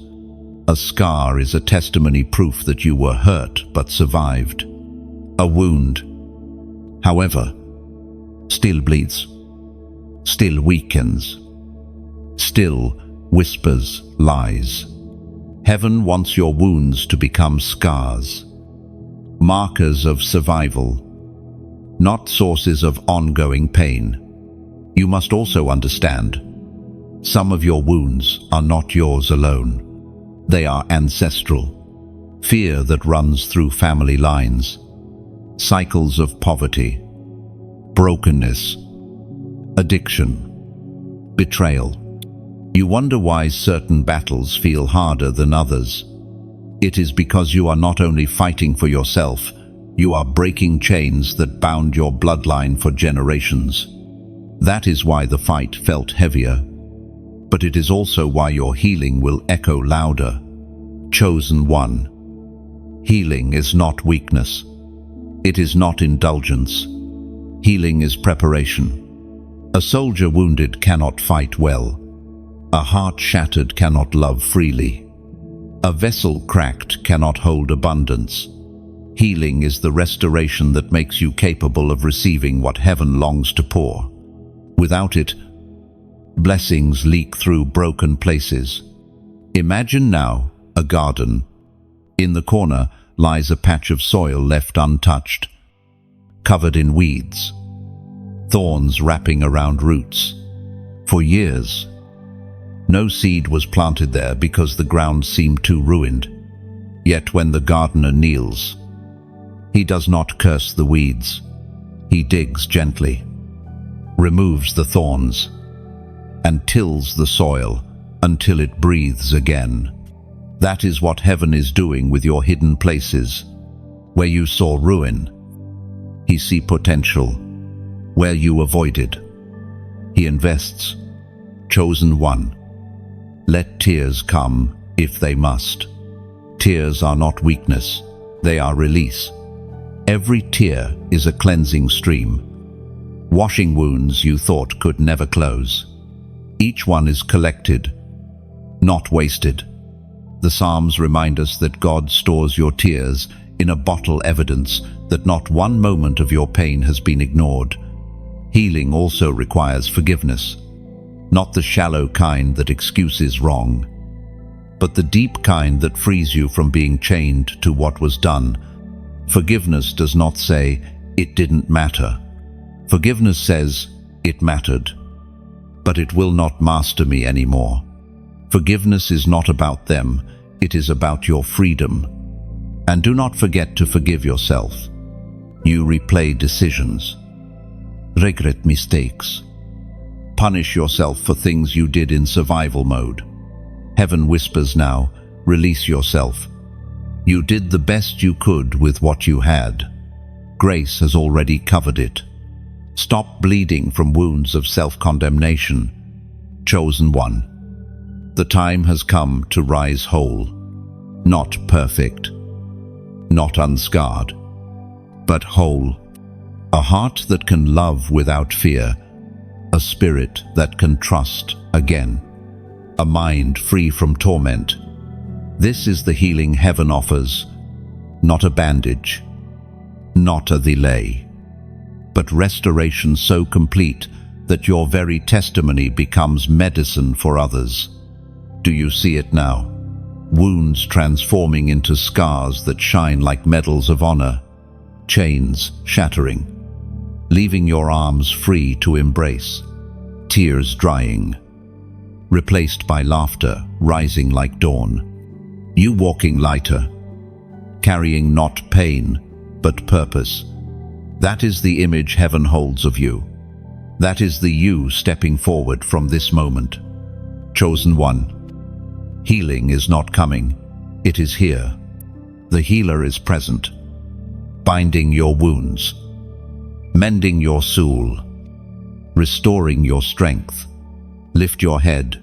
A scar is a testimony, proof that you were hurt but survived. A wound, however, still bleeds, still weakens, still whispers lies. Heaven wants your wounds to become scars, markers of survival, not sources of ongoing pain. You must also understand, some of your wounds are not yours alone. They are ancestral. Fear that runs through family lines, cycles of poverty, brokenness, addiction, betrayal. You wonder why certain battles feel harder than others. It is because you are not only fighting for yourself, you are breaking chains that bound your bloodline for generations. That is why the fight felt heavier, but it is also why your healing will echo louder. Chosen One. Healing is not weakness. It is not indulgence. Healing is preparation. A soldier wounded cannot fight well. A heart shattered cannot love freely. A vessel cracked cannot hold abundance. Healing is the restoration that makes you capable of receiving what heaven longs to pour. Without it, blessings leak through broken places. Imagine now a garden. In the corner lies a patch of soil left untouched, covered in weeds, thorns wrapping around roots. For years, no seed was planted there because the ground seemed too ruined. Yet when the gardener kneels, he does not curse the weeds. He digs gently, removes the thorns, and tills the soil until it breathes again. That is what heaven is doing with your hidden places. Where you saw ruin, he sees potential. Where you avoided, he invests. Chosen one, let tears come if they must. Tears are not weakness, they are release. Every tear is a cleansing stream, washing wounds you thought could never close. Each one is collected, not wasted. The Psalms remind us that God stores your tears in a bottle, evidence that not one moment of your pain has been ignored. Healing also requires forgiveness, not the shallow kind that excuses wrong, but the deep kind that frees you from being chained to what was done. Forgiveness does not say, "It didn't matter." Forgiveness says, "It mattered, but it will not master me anymore." Forgiveness is not about them, it is about your freedom. And do not forget to forgive yourself. You replay decisions, regret mistakes, punish yourself for things you did in survival mode. Heaven whispers now, release yourself. You did the best you could with what you had. Grace has already covered it. Stop bleeding from wounds of self-condemnation. Chosen one, the time has come to rise whole, not perfect, not unscarred, but whole. A heart that can love without fear, a spirit that can trust again, a mind free from torment. This is the healing heaven offers, not a bandage, not a delay, but restoration so complete that your very testimony becomes medicine for others. Do you see it now? Wounds transforming into scars that shine like medals of honor, chains shattering, leaving your arms free to embrace, tears drying, replaced by laughter rising like dawn. You walking lighter, carrying not pain, but purpose. That is the image heaven holds of you. That is the you stepping forward from this moment. Chosen one, healing is not coming, it is here. The healer is present, binding your wounds, mending your soul, restoring your strength. Lift your head,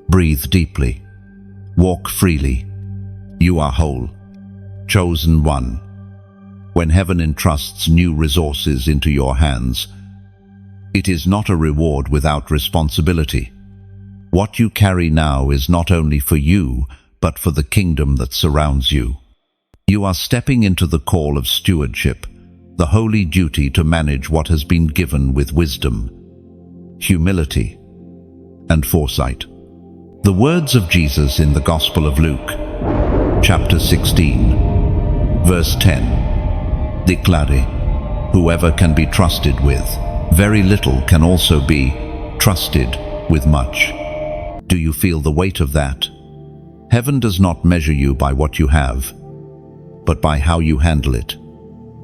breathe deeply, walk freely. You are whole. Chosen one. When heaven entrusts new resources into your hands, it is not a reward without responsibility. What you carry now is not only for you, but for the kingdom that surrounds you. You are stepping into the call of stewardship, the holy duty to manage what has been given with wisdom, humility, and foresight. The words of Jesus in the Gospel of Luke, chapter 16, verse 10, declare, "Whoever can be trusted with very little can also be trusted with much." Do you feel the weight of that? Heaven does not measure you by what you have, but by how you handle it.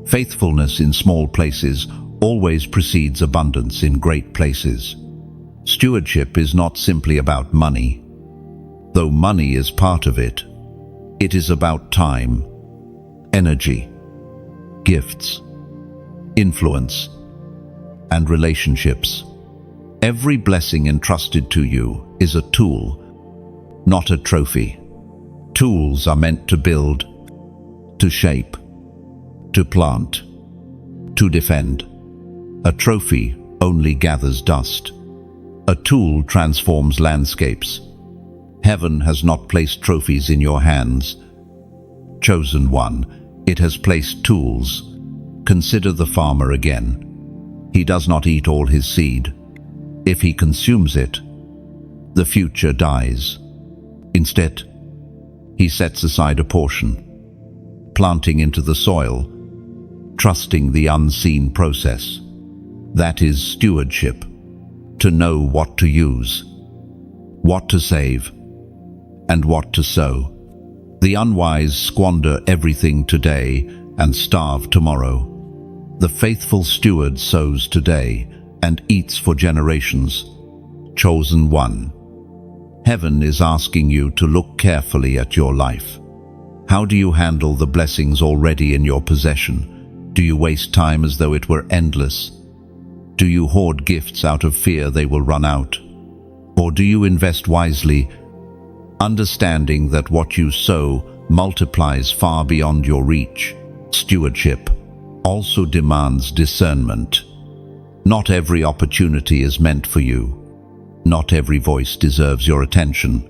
Faithfulness in small places always precedes abundance in great places. Stewardship is not simply about money. Though money is part of it, it is about time, energy, gifts, influence, and relationships. Every blessing entrusted to you is a tool, not a trophy. Tools are meant to build, to shape, to plant, to defend. A trophy only gathers dust. A tool transforms landscapes. Heaven has not placed trophies in your hands. Chosen one, it has placed tools. Consider the farmer again. He does not eat all his seed. If he consumes it, the future dies. Instead, he sets aside a portion, planting into the soil, trusting the unseen process. That is stewardship, to know what to use, what to save, and what to sow. The unwise squander everything today and starve tomorrow. The faithful steward sows today and eats for generations. Chosen one. Heaven is asking you to look carefully at your life. How do you handle the blessings already in your possession? Do you waste time as though it were endless? Do you hoard gifts out of fear they will run out? Or do you invest wisely, understanding that what you sow multiplies far beyond your reach? Stewardship also demands discernment. Not every opportunity is meant for you. Not every voice deserves your attention.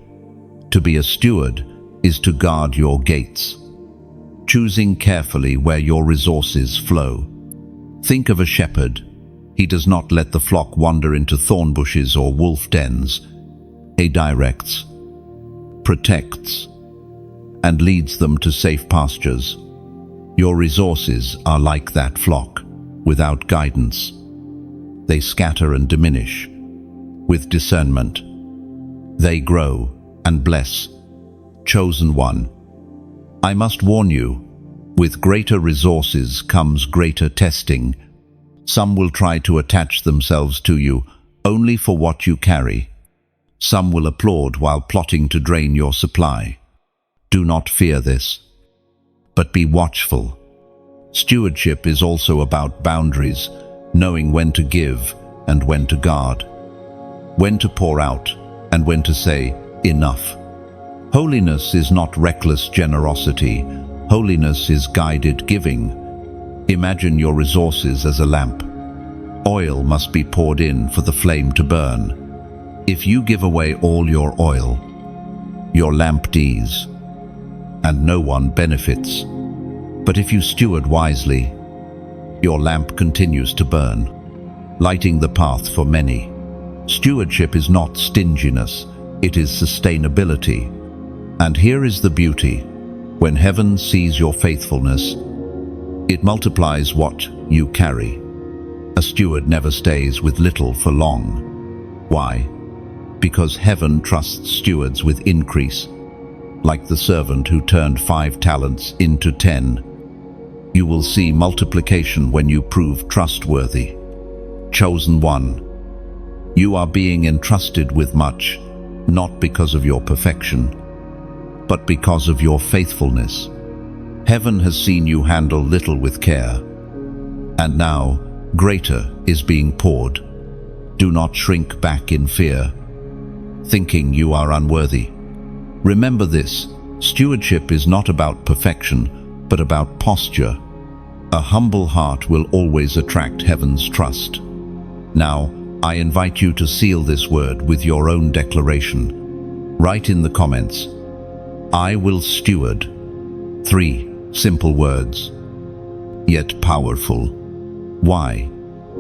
To be a steward is to guard your gates, choosing carefully where your resources flow. Think of a shepherd. He does not let the flock wander into thorn bushes or wolf dens. He directs, protects, and leads them to safe pastures. Your resources are like that flock, without guidance. They scatter and diminish. With discernment, they grow and bless. Chosen one. I must warn you, with greater resources comes greater testing. Some will try to attach themselves to you only for what you carry. Some will applaud while plotting to drain your supply. Do not fear this, but be watchful. Stewardship is also about boundaries, knowing when to give and when to guard, when to pour out and when to say, enough. Holiness is not reckless generosity. Holiness is guided giving. Imagine your resources as a lamp. Oil must be poured in for the flame to burn. If you give away all your oil, your lamp dies, and no one benefits. But if you steward wisely, your lamp continues to burn, lighting the path for many. Stewardship is not stinginess, it is sustainability. And here is the beauty. When heaven sees your faithfulness, it multiplies what you carry. A steward never stays with little for long. Why? Because heaven trusts stewards with increase. Like the servant who turned 5 talents into 10. You will see multiplication when you prove trustworthy. Chosen one. You are being entrusted with much, not because of your perfection, but because of your faithfulness. Heaven has seen you handle little with care, and now greater is being poured. Do not shrink back in fear, thinking you are unworthy. Remember this, stewardship is not about perfection, but about posture. A humble heart will always attract heaven's trust. Now, I invite you to seal this word with your own declaration. Write in the comments, I will steward. 3 simple words, yet powerful. Why?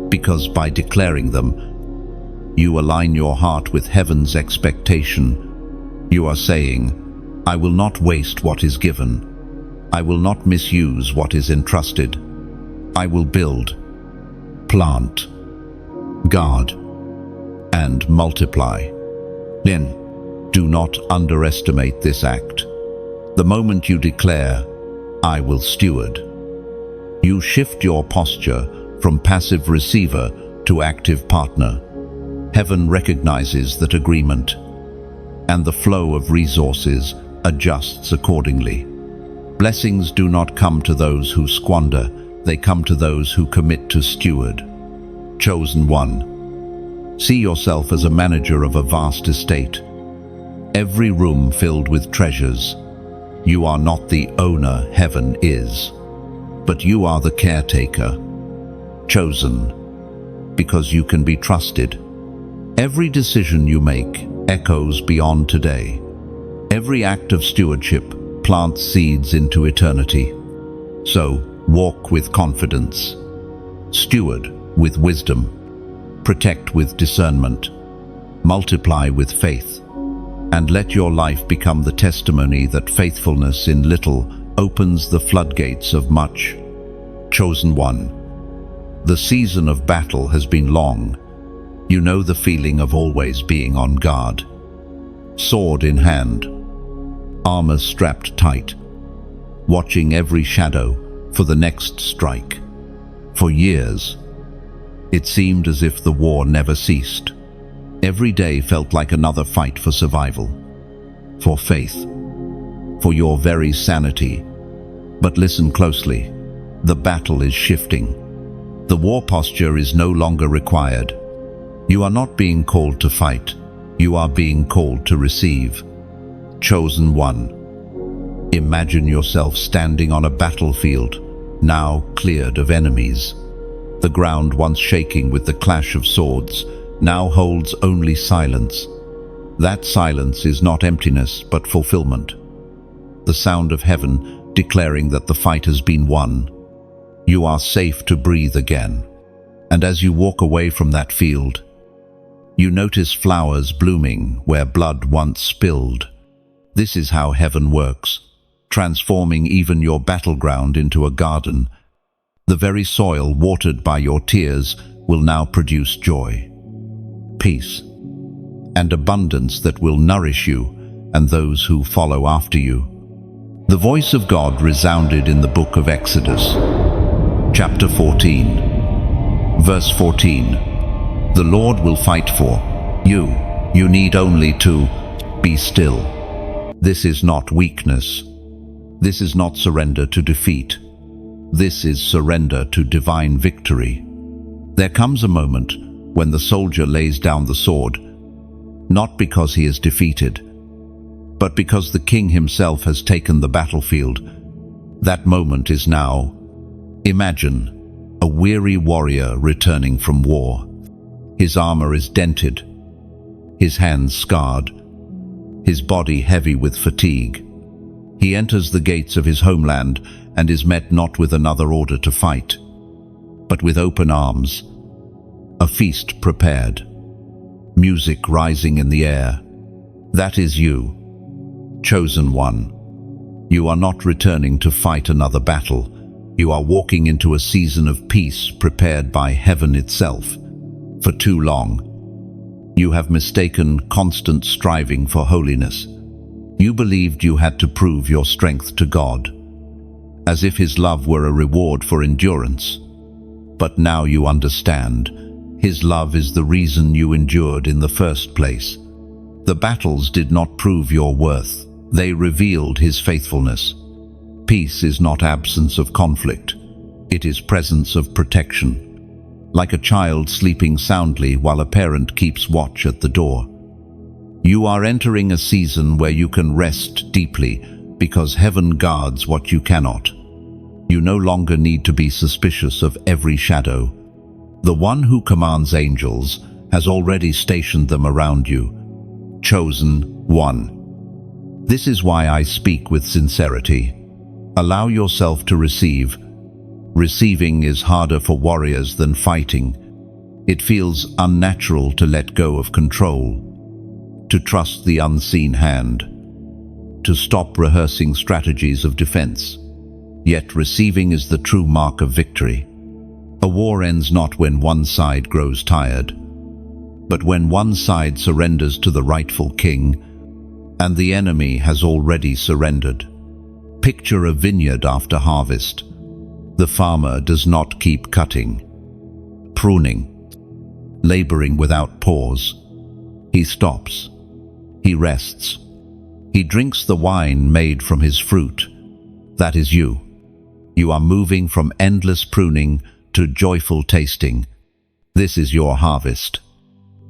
Because by declaring them, you align your heart with heaven's expectation. You are saying, I will not waste what is given. I will not misuse what is entrusted. I will build, plant, guard, and multiply. Then, do not underestimate this act. The moment you declare, I will steward, you shift your posture from passive receiver to active partner. Heaven recognizes that agreement, and the flow of resources adjusts accordingly. Blessings do not come to those who squander, they come to those who commit to steward. Chosen one. See yourself as a manager of a vast estate. Every room filled with treasures. You are not the owner heaven is, but you are the caretaker, chosen, because you can be trusted. Every decision you make echoes beyond today. Every act of stewardship plants seeds into eternity. So, walk with confidence. Steward with wisdom. Protect with discernment. Multiply with faith. And let your life become the testimony that faithfulness in little opens the floodgates of much. Chosen one. The season of battle has been long. You know the feeling of always being on guard. Sword in hand, armor strapped tight, watching every shadow for the next strike. For years, it seemed as if the war never ceased. Every day felt like another fight for survival, for faith, for your very sanity. But listen closely, the battle is shifting. The war posture is no longer required. You are not being called to fight, you are being called to receive. Chosen one. Imagine yourself standing on a battlefield, now cleared of enemies. The ground once shaking with the clash of swords now holds only silence. That silence is not emptiness but fulfillment. The sound of heaven declaring that the fight has been won. You are safe to breathe again. And as you walk away from that field, you notice flowers blooming where blood once spilled. This is how heaven works, transforming even your battleground into a garden. The very soil watered by your tears will now produce joy, peace, and abundance that will nourish you and those who follow after you. The voice of God resounded in the book of Exodus, chapter 14, verse 14. The Lord will fight for you. You need only to be still. This is not weakness. This is not surrender to defeat. This is surrender to divine victory. There comes a moment when the soldier lays down the sword, not because he is defeated, but because the king himself has taken the battlefield. That moment is now. Imagine a weary warrior returning from war. His armor is dented, his hands scarred, his body heavy with fatigue. He enters the gates of his homeland and is met not with another order to fight, but with open arms, a feast prepared, music rising in the air. That is you, chosen one. You are not returning to fight another battle. You are walking into a season of peace prepared by heaven itself. For too long, you have mistaken constant striving for holiness. You believed you had to prove your strength to God, as if His love were a reward for endurance. But now you understand, His love is the reason you endured in the first place. The battles did not prove your worth, they revealed His faithfulness. Peace is not absence of conflict, it is presence of protection. Like a child sleeping soundly while a parent keeps watch at the door. You are entering a season where you can rest deeply because heaven guards what you cannot. You no longer need to be suspicious of every shadow. The one who commands angels has already stationed them around you. Chosen one. This is why I speak with sincerity. Allow yourself to receive. Receiving is harder for warriors than fighting. It feels unnatural to let go of control, to trust the unseen hand, to stop rehearsing strategies of defense. Yet receiving is the true mark of victory. A war ends not when one side grows tired, but when one side surrenders to the rightful king, and the enemy has already surrendered. Picture a vineyard after harvest. The farmer does not keep cutting, pruning, laboring without pause. He stops. He rests. He drinks the wine made from his fruit. That is you. You are moving from endless pruning to joyful tasting. This is your harvest.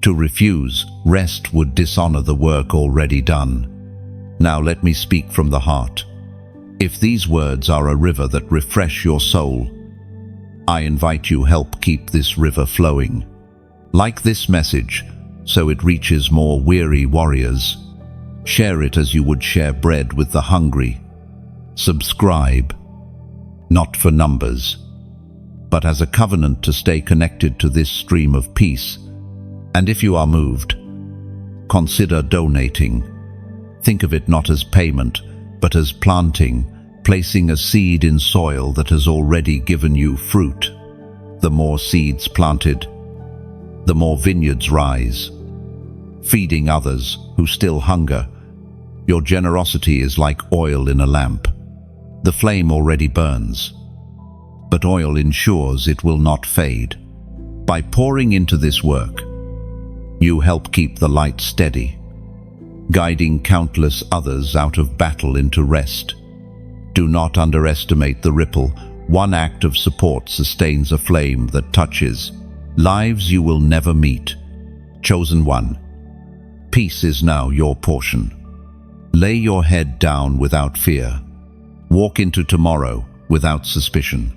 To refuse rest would dishonor the work already done. Now let me speak from the heart. If these words are a river that refresh your soul, I invite you help keep this river flowing. Like this message, so it reaches more weary warriors. Share it as you would share bread with the hungry. Subscribe, not for numbers, but as a covenant to stay connected to this stream of peace. And if you are moved, consider donating. Think of it not as payment, but as planting, placing a seed in soil that has already given you fruit. The more seeds planted, the more vineyards rise, feeding others who still hunger. Your generosity is like oil in a lamp. The flame already burns, but oil ensures it will not fade. By pouring into this work, you help keep the light steady, guiding countless others out of battle into rest. Do not underestimate the ripple. One act of support sustains a flame that touches lives you will never meet. Chosen one, peace is now your portion. Lay your head down without fear. Walk into tomorrow without suspicion.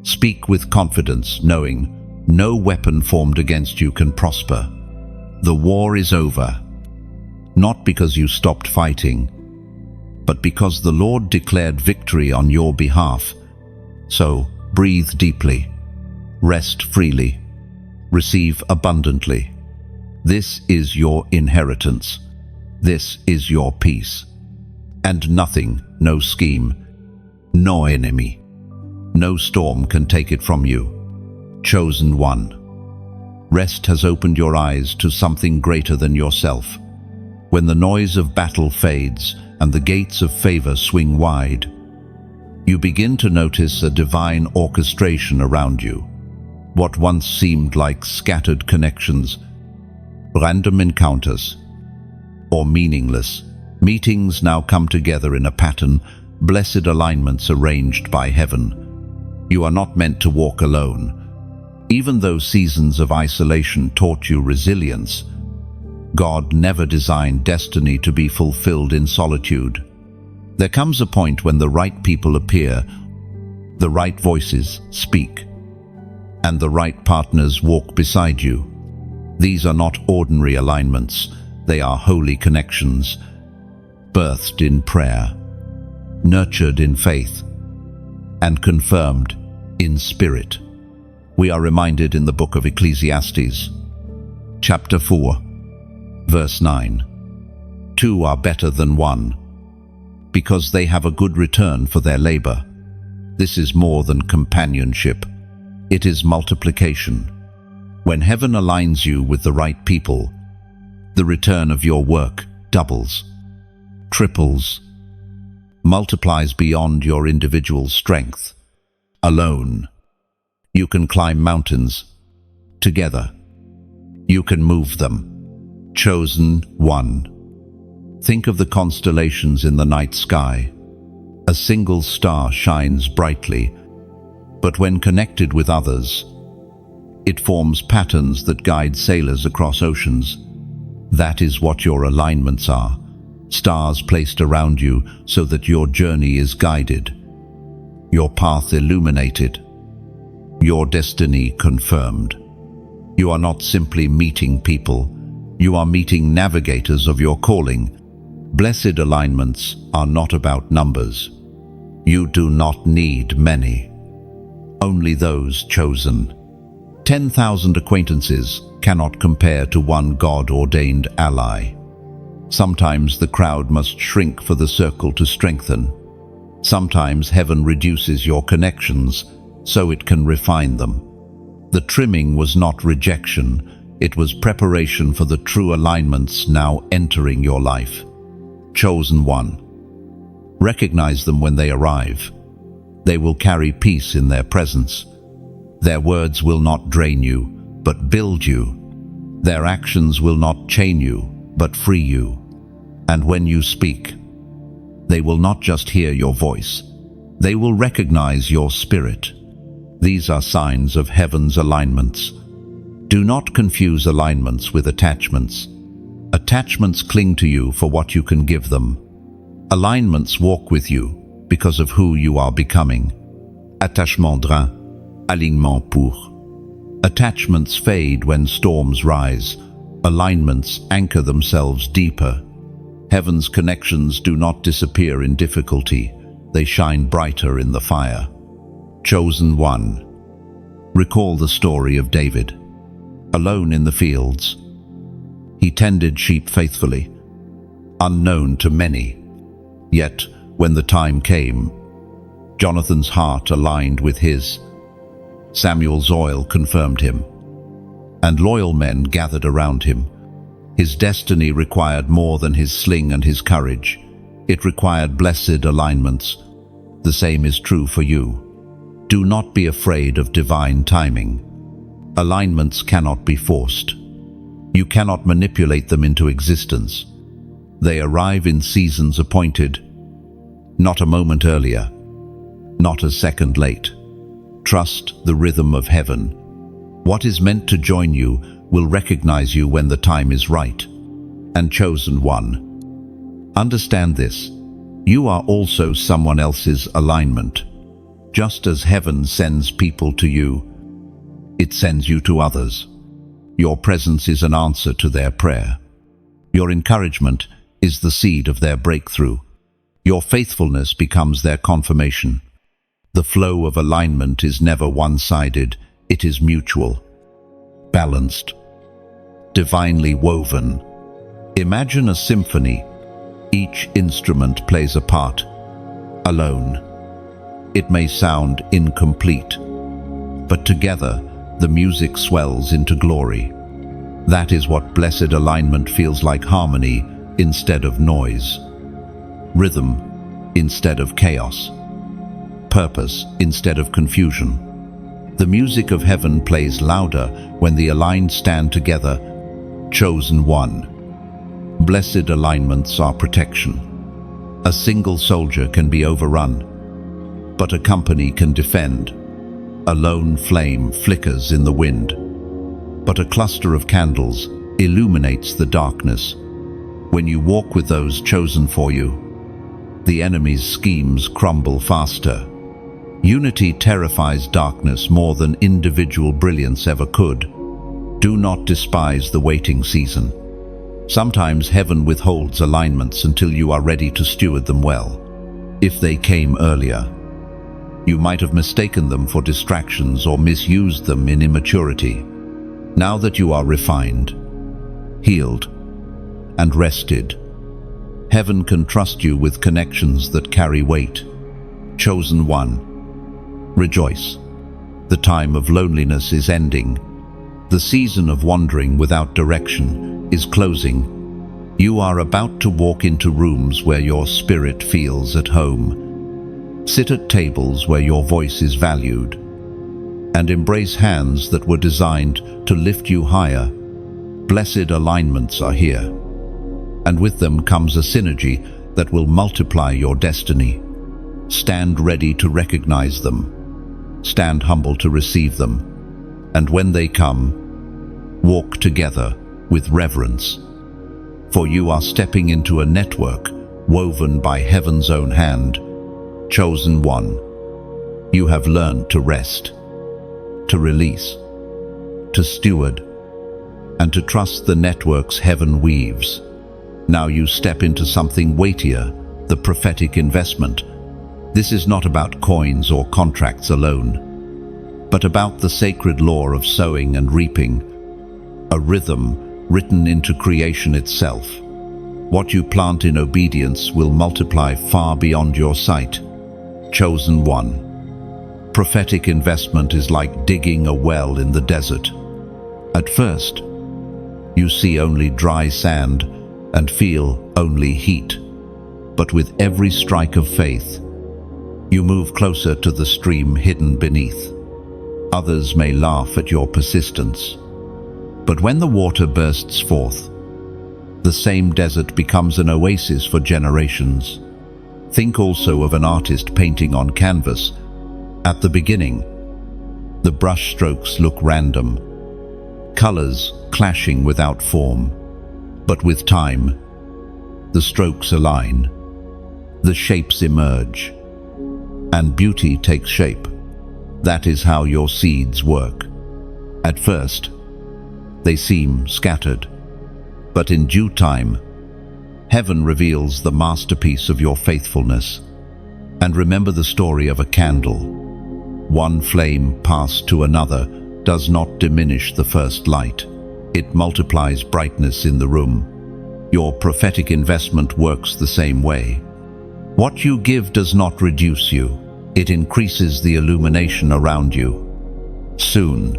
Speak with confidence, knowing no weapon formed against you can prosper. The war is over, not because you stopped fighting, but because the Lord declared victory on your behalf. So, breathe deeply, rest freely, receive abundantly. This is your inheritance. This is your peace. And nothing, no scheme, no enemy, no storm can take it from you. Chosen one. Rest has opened your eyes to something greater than yourself. When the noise of battle fades and the gates of favor swing wide, you begin to notice a divine orchestration around you. What once seemed like scattered connections, random encounters, or meaningless meetings now come together in a pattern, blessed alignments arranged by heaven. You are not meant to walk alone. Even though seasons of isolation taught you resilience, God never designed destiny to be fulfilled in solitude. There comes a point when the right people appear, the right voices speak, and the right partners walk beside you. These are not ordinary alignments. They are holy connections, birthed in prayer, nurtured in faith, and confirmed in spirit. We are reminded in the book of Ecclesiastes, chapter 4, verse 9. 2 are better than 1, because they have a good return for their labor. This is more than companionship. It is multiplication. When heaven aligns you with the right people, the return of your work doubles, triples, multiplies beyond your individual strength. Alone, you can climb mountains. Together, you can move them. Chosen one. Think of the constellations in the night sky. A single star shines brightly, but when connected with others, it forms patterns that guide sailors across oceans. That is what your alignments are. Stars placed around you so that your journey is guided, your path illuminated, your destiny confirmed. You are not simply meeting people, you are meeting navigators of your calling. Blessed alignments are not about numbers. You do not need many, only those chosen. 10,000 acquaintances cannot compare to one God-ordained ally. Sometimes the crowd must shrink for the circle to strengthen. Sometimes heaven reduces your connections so it can refine them. The trimming was not rejection, it was preparation for the true alignments now entering your life. Chosen one. Recognize them when they arrive. They will carry peace in their presence. Their words will not drain you, but build you. Their actions will not chain you, but free you. And when you speak, they will not just hear your voice, they will recognize your spirit. These are signs of heaven's alignments. Do not confuse alignments with attachments. Attachments cling to you for what you can give them. Alignments walk with you because of who you are becoming. Attachement drain, alignement pour. Attachments fade when storms rise. Alignments anchor themselves deeper. Heaven's connections do not disappear in difficulty. They shine brighter in the fire. Chosen one. Recall the story of David. Alone in the fields, he tended sheep faithfully, unknown to many. Yet, when the time came, Jonathan's heart aligned with his. Samuel's oil confirmed him, and loyal men gathered around him. His destiny required more than his sling and his courage. It required blessed alignments. The same is true for you. Do not be afraid of divine timing. Alignments cannot be forced. You cannot manipulate them into existence. They arrive in seasons appointed, not a moment earlier, not a second late. Trust the rhythm of heaven. What is meant to join you will recognize you when the time is right. And chosen one. Understand this. You are also someone else's alignment. Just as heaven sends people to you, it sends you to others. Your presence is an answer to their prayer. Your encouragement is the seed of their breakthrough. Your faithfulness becomes their confirmation. The flow of alignment is never one-sided, it is mutual, balanced, divinely woven. Imagine a symphony. Each instrument plays a part, alone. It may sound incomplete, but together the music swells into glory. That is what blessed alignment feels like: harmony instead of noise, rhythm instead of chaos, purpose instead of confusion. The music of heaven plays louder when the aligned stand together. Chosen one. Blessed alignments are protection. A single soldier can be overrun, but a company can defend. A lone flame flickers in the wind, but a cluster of candles illuminates the darkness. When you walk with those chosen for you, the enemy's schemes crumble faster. Unity terrifies darkness more than individual brilliance ever could. Do not despise the waiting season. Sometimes heaven withholds alignments until you are ready to steward them well. If they came earlier, you might have mistaken them for distractions or misused them in immaturity. Now that you are refined, healed, and rested, heaven can trust you with connections that carry weight. Chosen one. Rejoice. The time of loneliness is ending. The season of wandering without direction is closing. You are about to walk into rooms where your spirit feels at home. Sit at tables where your voice is valued, and embrace hands that were designed to lift you higher. Blessed alignments are here, and with them comes a synergy that will multiply your destiny. Stand ready to recognize them. Stand humble to receive them. And when they come, walk together with reverence. For you are stepping into a network woven by heaven's own hand. Chosen one. You have learned to rest, to release, to steward, and to trust the networks heaven weaves. Now you step into something weightier, the prophetic investment. This is not about coins or contracts alone, but about the sacred law of sowing and reaping, a rhythm written into creation itself. What you plant in obedience will multiply far beyond your sight. Chosen one. Prophetic investment is like digging a well in the desert. At first, you see only dry sand and feel only heat. But with every strike of faith, you move closer to the stream hidden beneath. Others may laugh at your persistence, but when the water bursts forth, the same desert becomes an oasis for generations. Think also of an artist painting on canvas. At the beginning, the brush strokes look random, colors clashing without form. But with time, the strokes align, the shapes emerge, and beauty takes shape. That is how your seeds work. At first, they seem scattered, but in due time, heaven reveals the masterpiece of your faithfulness. And remember the story of a candle. One flame passed to another does not diminish the first light. It multiplies brightness in the room. Your prophetic investment works the same way. What you give does not reduce you. It increases the illumination around you. Soon,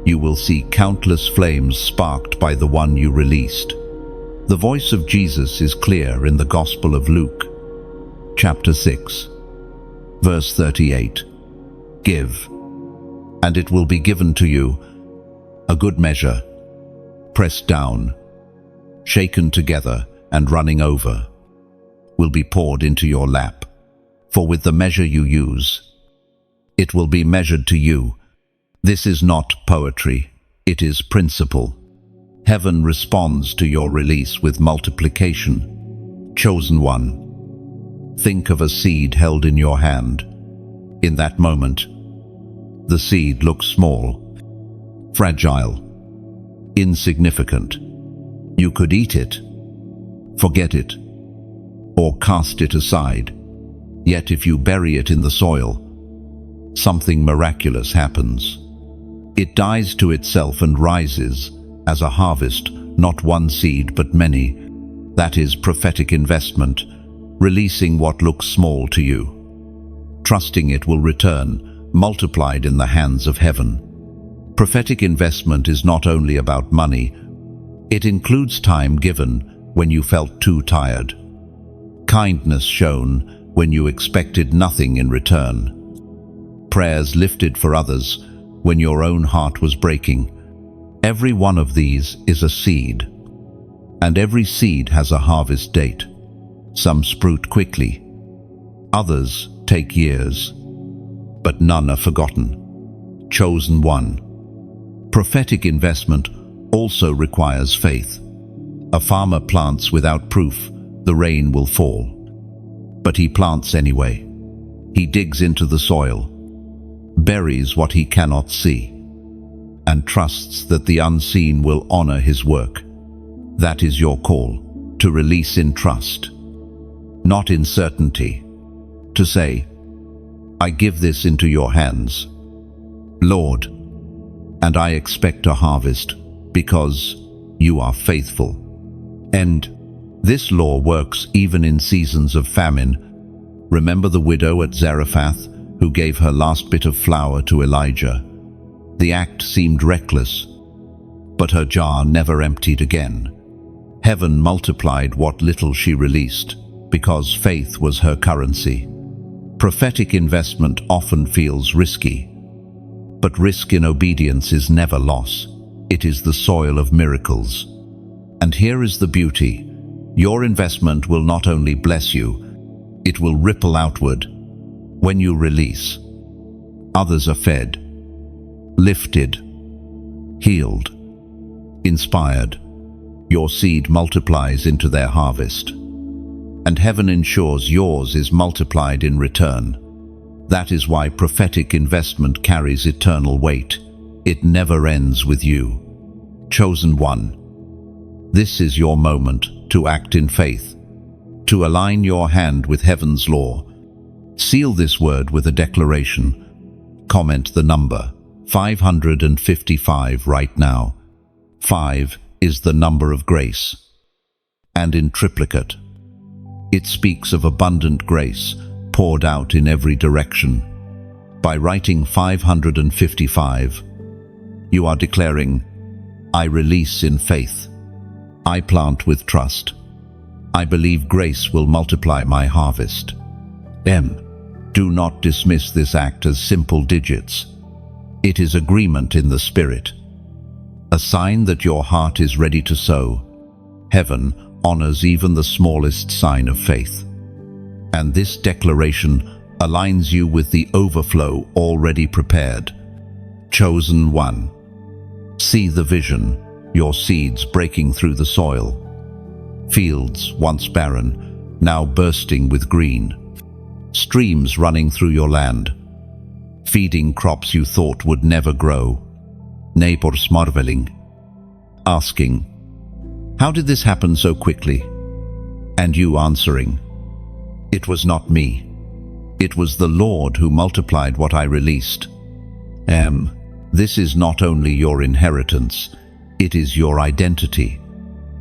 you will see countless flames sparked by the one you released. The voice of Jesus is clear in the Gospel of Luke, chapter 6, verse 38. Give, and it will be given to you, a good measure, pressed down, shaken together, and running over, will be poured into your lap. For with the measure you use, it will be measured to you. This is not poetry, it is principle. Heaven responds to your release with multiplication. Chosen one, think of a seed held in your hand. In that moment, the seed looks small, fragile, insignificant. You could eat it, forget it, or cast it aside. Yet if you bury it in the soil, something miraculous happens. It dies to itself and rises as a harvest, not one seed but many. That is prophetic investment, releasing what looks small to you, trusting it will return, multiplied in the hands of heaven. Prophetic investment is not only about money, it includes time given when you felt too tired, kindness shown when you expected nothing in return, prayers lifted for others when your own heart was breaking. Every one of these is a seed, and every seed has a harvest date. Some sprout quickly, others take years, but none are forgotten. Chosen one. Prophetic investment also requires faith. A farmer plants without proof the rain will fall, but he plants anyway. He digs into the soil, buries what he cannot see, and trusts that the unseen will honor his work. That is your call, to release in trust, not in certainty. To say, I give this into your hands, Lord, and I expect a harvest because you are faithful. And this law works even in seasons of famine. Remember the widow at Zarephath who gave her last bit of flour to Elijah. The act seemed reckless, but her jar never emptied again. Heaven multiplied what little she released, because faith was her currency. Prophetic investment often feels risky, but risk in obedience is never loss. It is the soil of miracles. And here is the beauty. Your investment will not only bless you, it will ripple outward. When you release, others are fed, lifted, healed, inspired. Your seed multiplies into their harvest, and heaven ensures yours is multiplied in return. That is why prophetic investment carries eternal weight. It never ends with you. Chosen one. This is your moment to act in faith, to align your hand with heaven's law. Seal this word with a declaration. Comment the number 555 right now. 5 is the number of grace, and in triplicate, it speaks of abundant grace poured out in every direction. By writing 555, you are declaring, I release in faith. I plant with trust. I believe grace will multiply my harvest. Do not dismiss this act as simple digits. It is agreement in the Spirit, a sign that your heart is ready to sow. Heaven honors even the smallest sign of faith. And this declaration aligns you with the overflow already prepared. Chosen one. See the vision, your seeds breaking through the soil. Fields once barren, now bursting with green. streams running through your land, feeding crops you thought would never grow. Neighbors marveling, asking, "How did this happen so quickly?" And you answering, "It was not me. It was the Lord who multiplied what I released." This is not only your inheritance, it is your identity.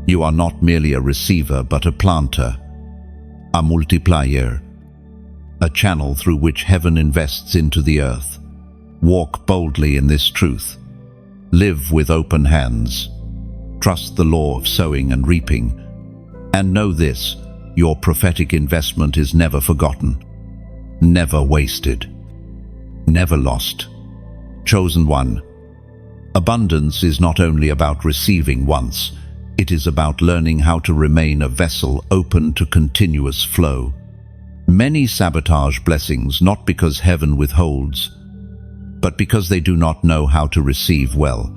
You are not merely a receiver but a planter, a multiplier, a channel through which heaven invests into the earth. Walk boldly in this truth. Live with open hands. Trust the law of sowing and reaping. And know this, your prophetic investment is never forgotten, never wasted, never lost. Chosen one. Abundance is not only about receiving once, it is about learning how to remain a vessel open to continuous flow. Many sabotage blessings not because heaven withholds, but because they do not know how to receive well.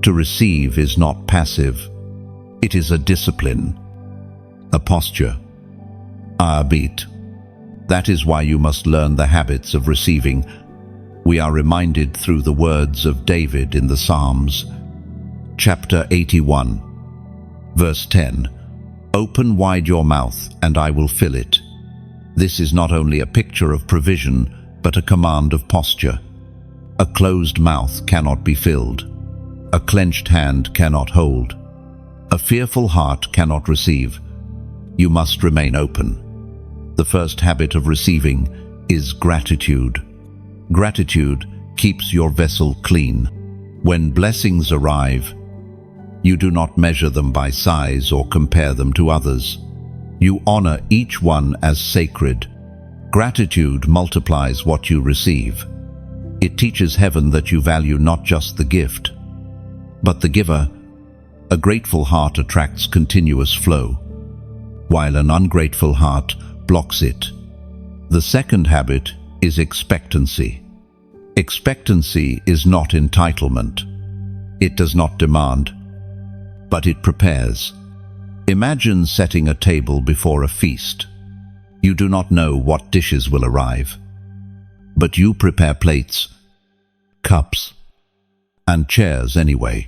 To receive is not passive. It is a discipline, a posture, a habit. That is why you must learn the habits of receiving. We are reminded through the words of David in the Psalms, chapter 81, verse 10, "Open wide your mouth, and I will fill it." This is not only a picture of provision, but a command of posture. A closed mouth cannot be filled. A clenched hand cannot hold. A fearful heart cannot receive. You must remain open. The first habit of receiving is gratitude. Gratitude keeps your vessel clean. When blessings arrive, you do not measure them by size or compare them to others. You honor each one as sacred. Gratitude multiplies what you receive. It teaches heaven that you value not just the gift, but the giver. A grateful heart attracts continuous flow, while an ungrateful heart blocks it. The second habit is expectancy. Expectancy is not entitlement. It does not demand, but it prepares. Imagine setting a table before a feast. You do not know what dishes will arrive, but you prepare plates, cups, and chairs anyway.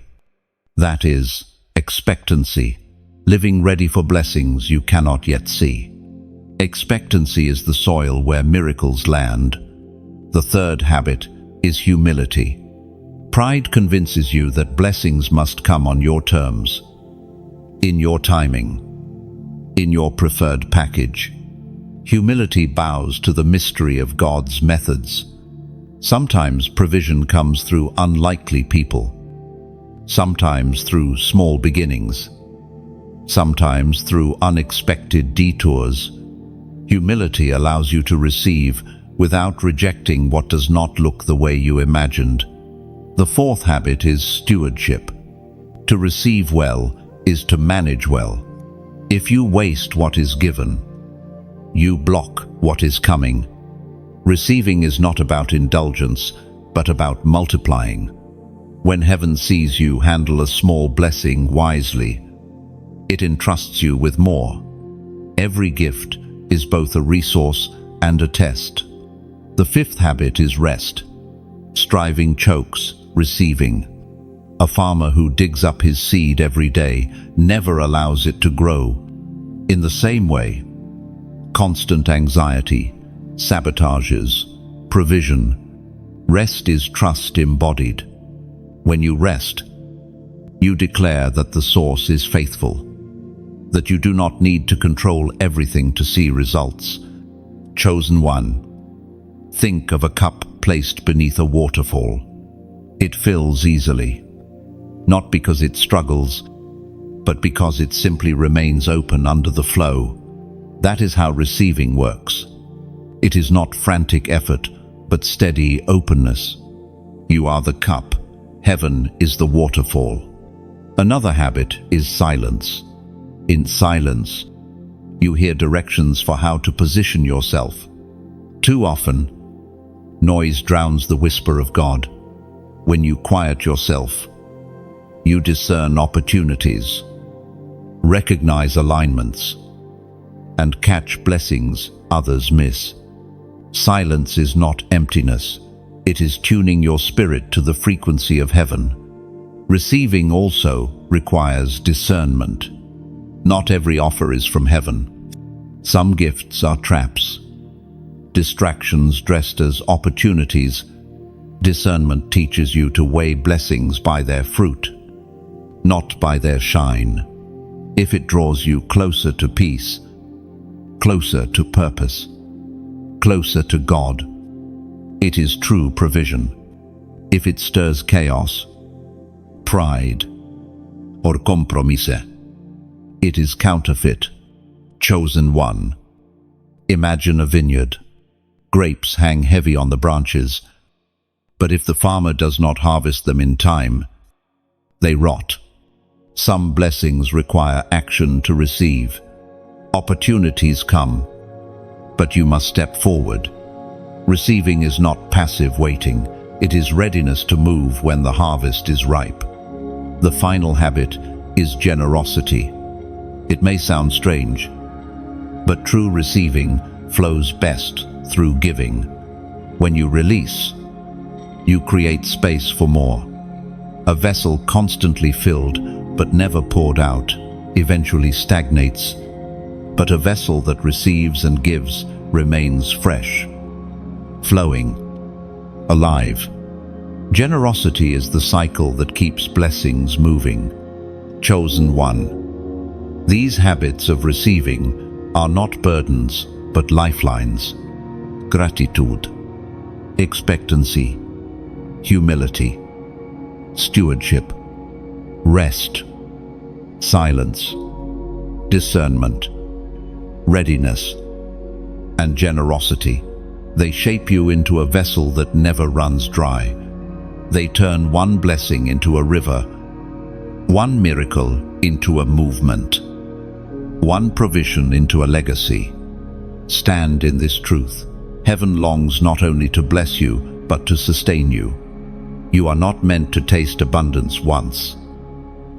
That is expectancy, living ready for blessings you cannot yet see. Expectancy is the soil where miracles land. The third habit is humility. Pride convinces you that blessings must come on your terms, in your timing, in your preferred package. Humility bows to the mystery of God's methods. Sometimes provision comes through unlikely people, sometimes through small beginnings, sometimes through unexpected detours. Humility allows you to receive without rejecting what does not look the way you imagined. The fourth habit is stewardship. To receive well is to manage well. If you waste what is given, you block what is coming. Receiving is not about indulgence, but about multiplying. When heaven sees you handle a small blessing wisely, it entrusts you with more. Every gift is both a resource and a test. The fifth habit is rest. Striving chokes receiving. A farmer who digs up his seed every day never allows it to grow. In the same way, constant anxiety sabotages provision. Rest is trust embodied. When you rest, you declare that the source is faithful, that you do not need to control everything to see results. Chosen one. Think of a cup placed beneath a waterfall. It fills easily, not because it struggles, but because it simply remains open under the flow. That is how receiving works. It is not frantic effort, but steady openness. You are the cup. Heaven is the waterfall. Another habit is silence. In silence, you hear directions for how to position yourself. Too often, noise drowns the whisper of God. When you quiet yourself, you discern opportunities, recognize alignments, and catch blessings others miss. Silence is not emptiness. It is tuning your spirit to the frequency of heaven. Receiving also requires discernment. Not every offer is from heaven. Some gifts are traps, distractions dressed as opportunities. Discernment teaches you to weigh blessings by their fruit, not by their shine. If it draws you closer to peace, closer to purpose, closer to God, it is true provision. If it stirs chaos, pride, or compromise, it is counterfeit. Chosen one. Imagine a vineyard. Grapes hang heavy on the branches, but if the farmer does not harvest them in time, they rot. Some blessings require action to receive. Opportunities come, but you must step forward. Receiving is not passive waiting. It is readiness to move when the harvest is ripe. The final habit is generosity. It may sound strange, but true receiving flows best through giving. When you release, you create space for more. A vessel constantly filled but never poured out eventually stagnates, but a vessel that receives and gives remains fresh, flowing, alive. Generosity is the cycle that keeps blessings moving. Chosen one. These habits of receiving are not burdens, but lifelines. Gratitude, expectancy, humility, stewardship, rest, silence, discernment, readiness, and generosity. They shape you into a vessel that never runs dry. They turn one blessing into a river, one miracle into a movement, one provision into a legacy. Stand in this truth. Heaven longs not only to bless you, but to sustain you. You are not meant to taste abundance once,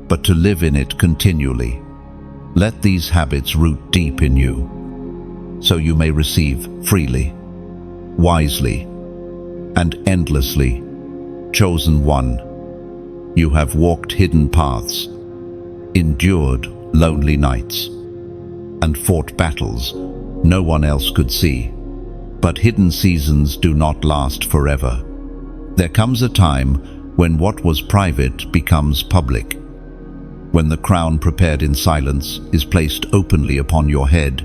but to live in it continually. Let these habits root deep in you, so you may receive freely, wisely, and endlessly. Chosen one, you have walked hidden paths, endured lonely nights, and fought battles no one else could see. But hidden seasons do not last forever. There comes a time when what was private becomes public, when the crown prepared in silence is placed openly upon your head.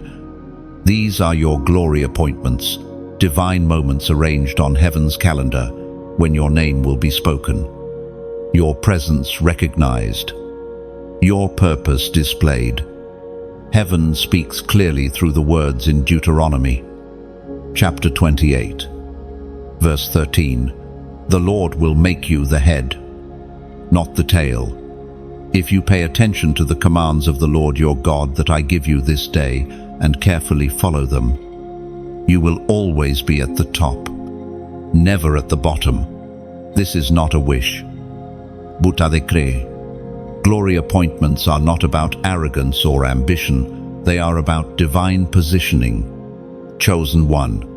These are your glory appointments, divine moments arranged on heaven's calendar when your name will be spoken, your presence recognized, your purpose displayed. Heaven speaks clearly through the words in Deuteronomy, chapter 28, verse 13. The Lord will make you the head, not the tail. If you pay attention to the commands of the Lord your God that I give you this day and carefully follow them, you will always be at the top, never at the bottom. This is not a wish. Buta de cre. Glory appointments are not about arrogance or ambition. They are about divine positioning. Chosen one.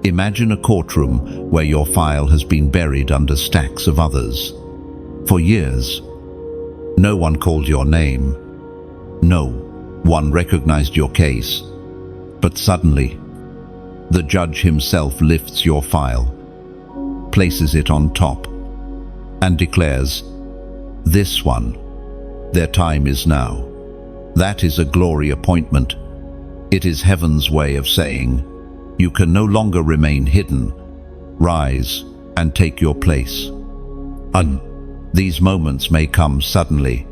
Imagine a courtroom where your file has been buried under stacks of others. For years, no one called your name. No one recognized your case. But suddenly, the judge himself lifts your file, places it on top, and declares, "This one, their time is now." That is a glory appointment. It is heaven's way of saying, you can no longer remain hidden. Rise and take your place. And these moments may come suddenly.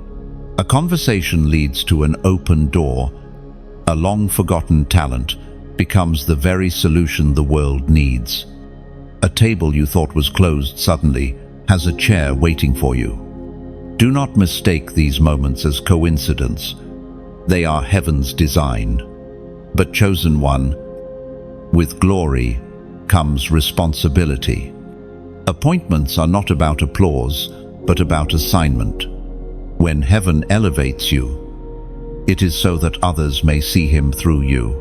A conversation leads to an open door. A long-forgotten talent becomes the very solution the world needs. A table you thought was closed suddenly has a chair waiting for you. Do not mistake these moments as coincidence. They are heaven's design. But chosen one, with glory comes responsibility. Appointments are not about applause, but about assignment. When heaven elevates you, it is so that others may see him through you.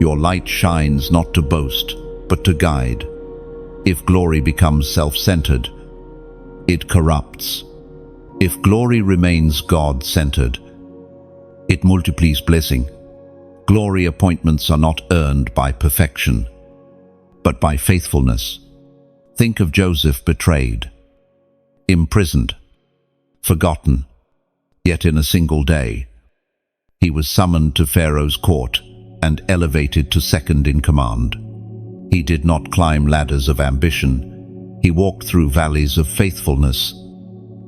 Your light shines not to boast, but to guide. If glory becomes self-centered, it corrupts. If glory remains God-centered, it multiplies blessing. Glory appointments are not earned by perfection, but by faithfulness. Think of Joseph, betrayed, imprisoned, forgotten, yet in a single day, he was summoned to Pharaoh's court and elevated to second in command. He did not climb ladders of ambition. He walked through valleys of faithfulness.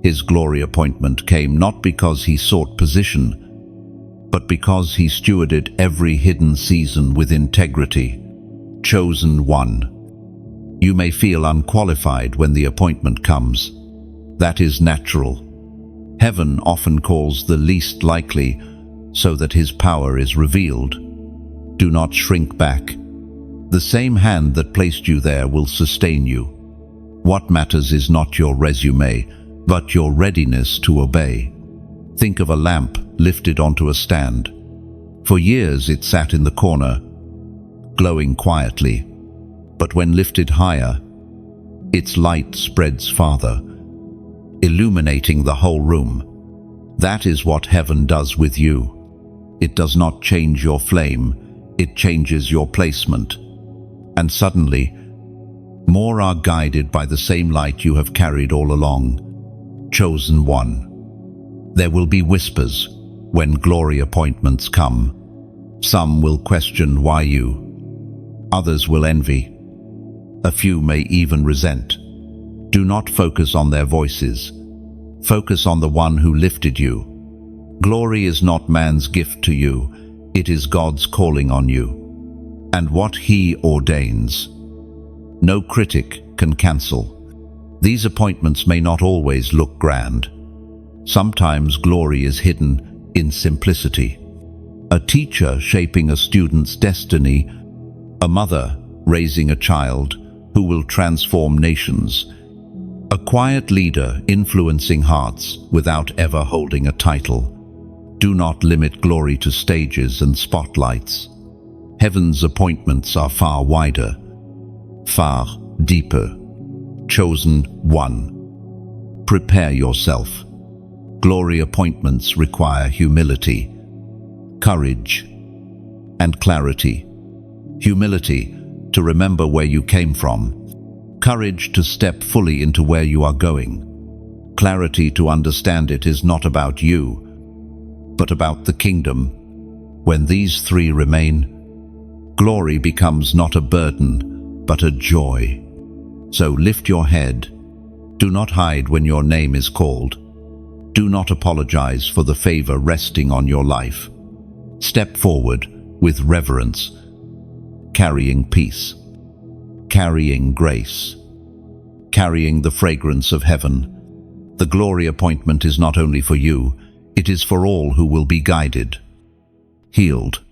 His glory appointment came not because he sought position, but because he stewarded every hidden season with integrity. Chosen one. You may feel unqualified when the appointment comes. That is natural. Heaven often calls the least likely so that his power is revealed. Do not shrink back. The same hand that placed you there will sustain you. What matters is not your resume, but your readiness to obey. Think of a lamp lifted onto a stand. For years it sat in the corner, glowing quietly, but when lifted higher, its light spreads farther, illuminating the whole room. That is what heaven does with you. It does not change your flame, it changes your placement. And suddenly, more are guided by the same light you have carried all along. Chosen one. There will be whispers when glory appointments come. Some will question why you. Others will envy. A few may even resent. Do not focus on their voices. Focus on the one who lifted you. Glory is not man's gift to you. It is God's calling on you. And what he ordains, no critic can cancel. These appointments may not always look grand. Sometimes glory is hidden in simplicity. A teacher shaping a student's destiny, a mother raising a child who will transform nations, a quiet leader influencing hearts without ever holding a title. Do not limit glory to stages and spotlights. Heaven's appointments are far wider, far deeper. Chosen one. Prepare yourself. Glory appointments require humility, courage, and clarity. Humility to remember where you came from. Courage to step fully into where you are going. Clarity to understand it is not about you, but about the kingdom. When these three remain, glory becomes not a burden, but a joy. So lift your head. Do not hide when your name is called. Do not apologize for the favor resting on your life. Step forward with reverence, carrying peace, carrying grace, carrying the fragrance of heaven. The glory appointment is not only for you, it is for all who will be guided, healed,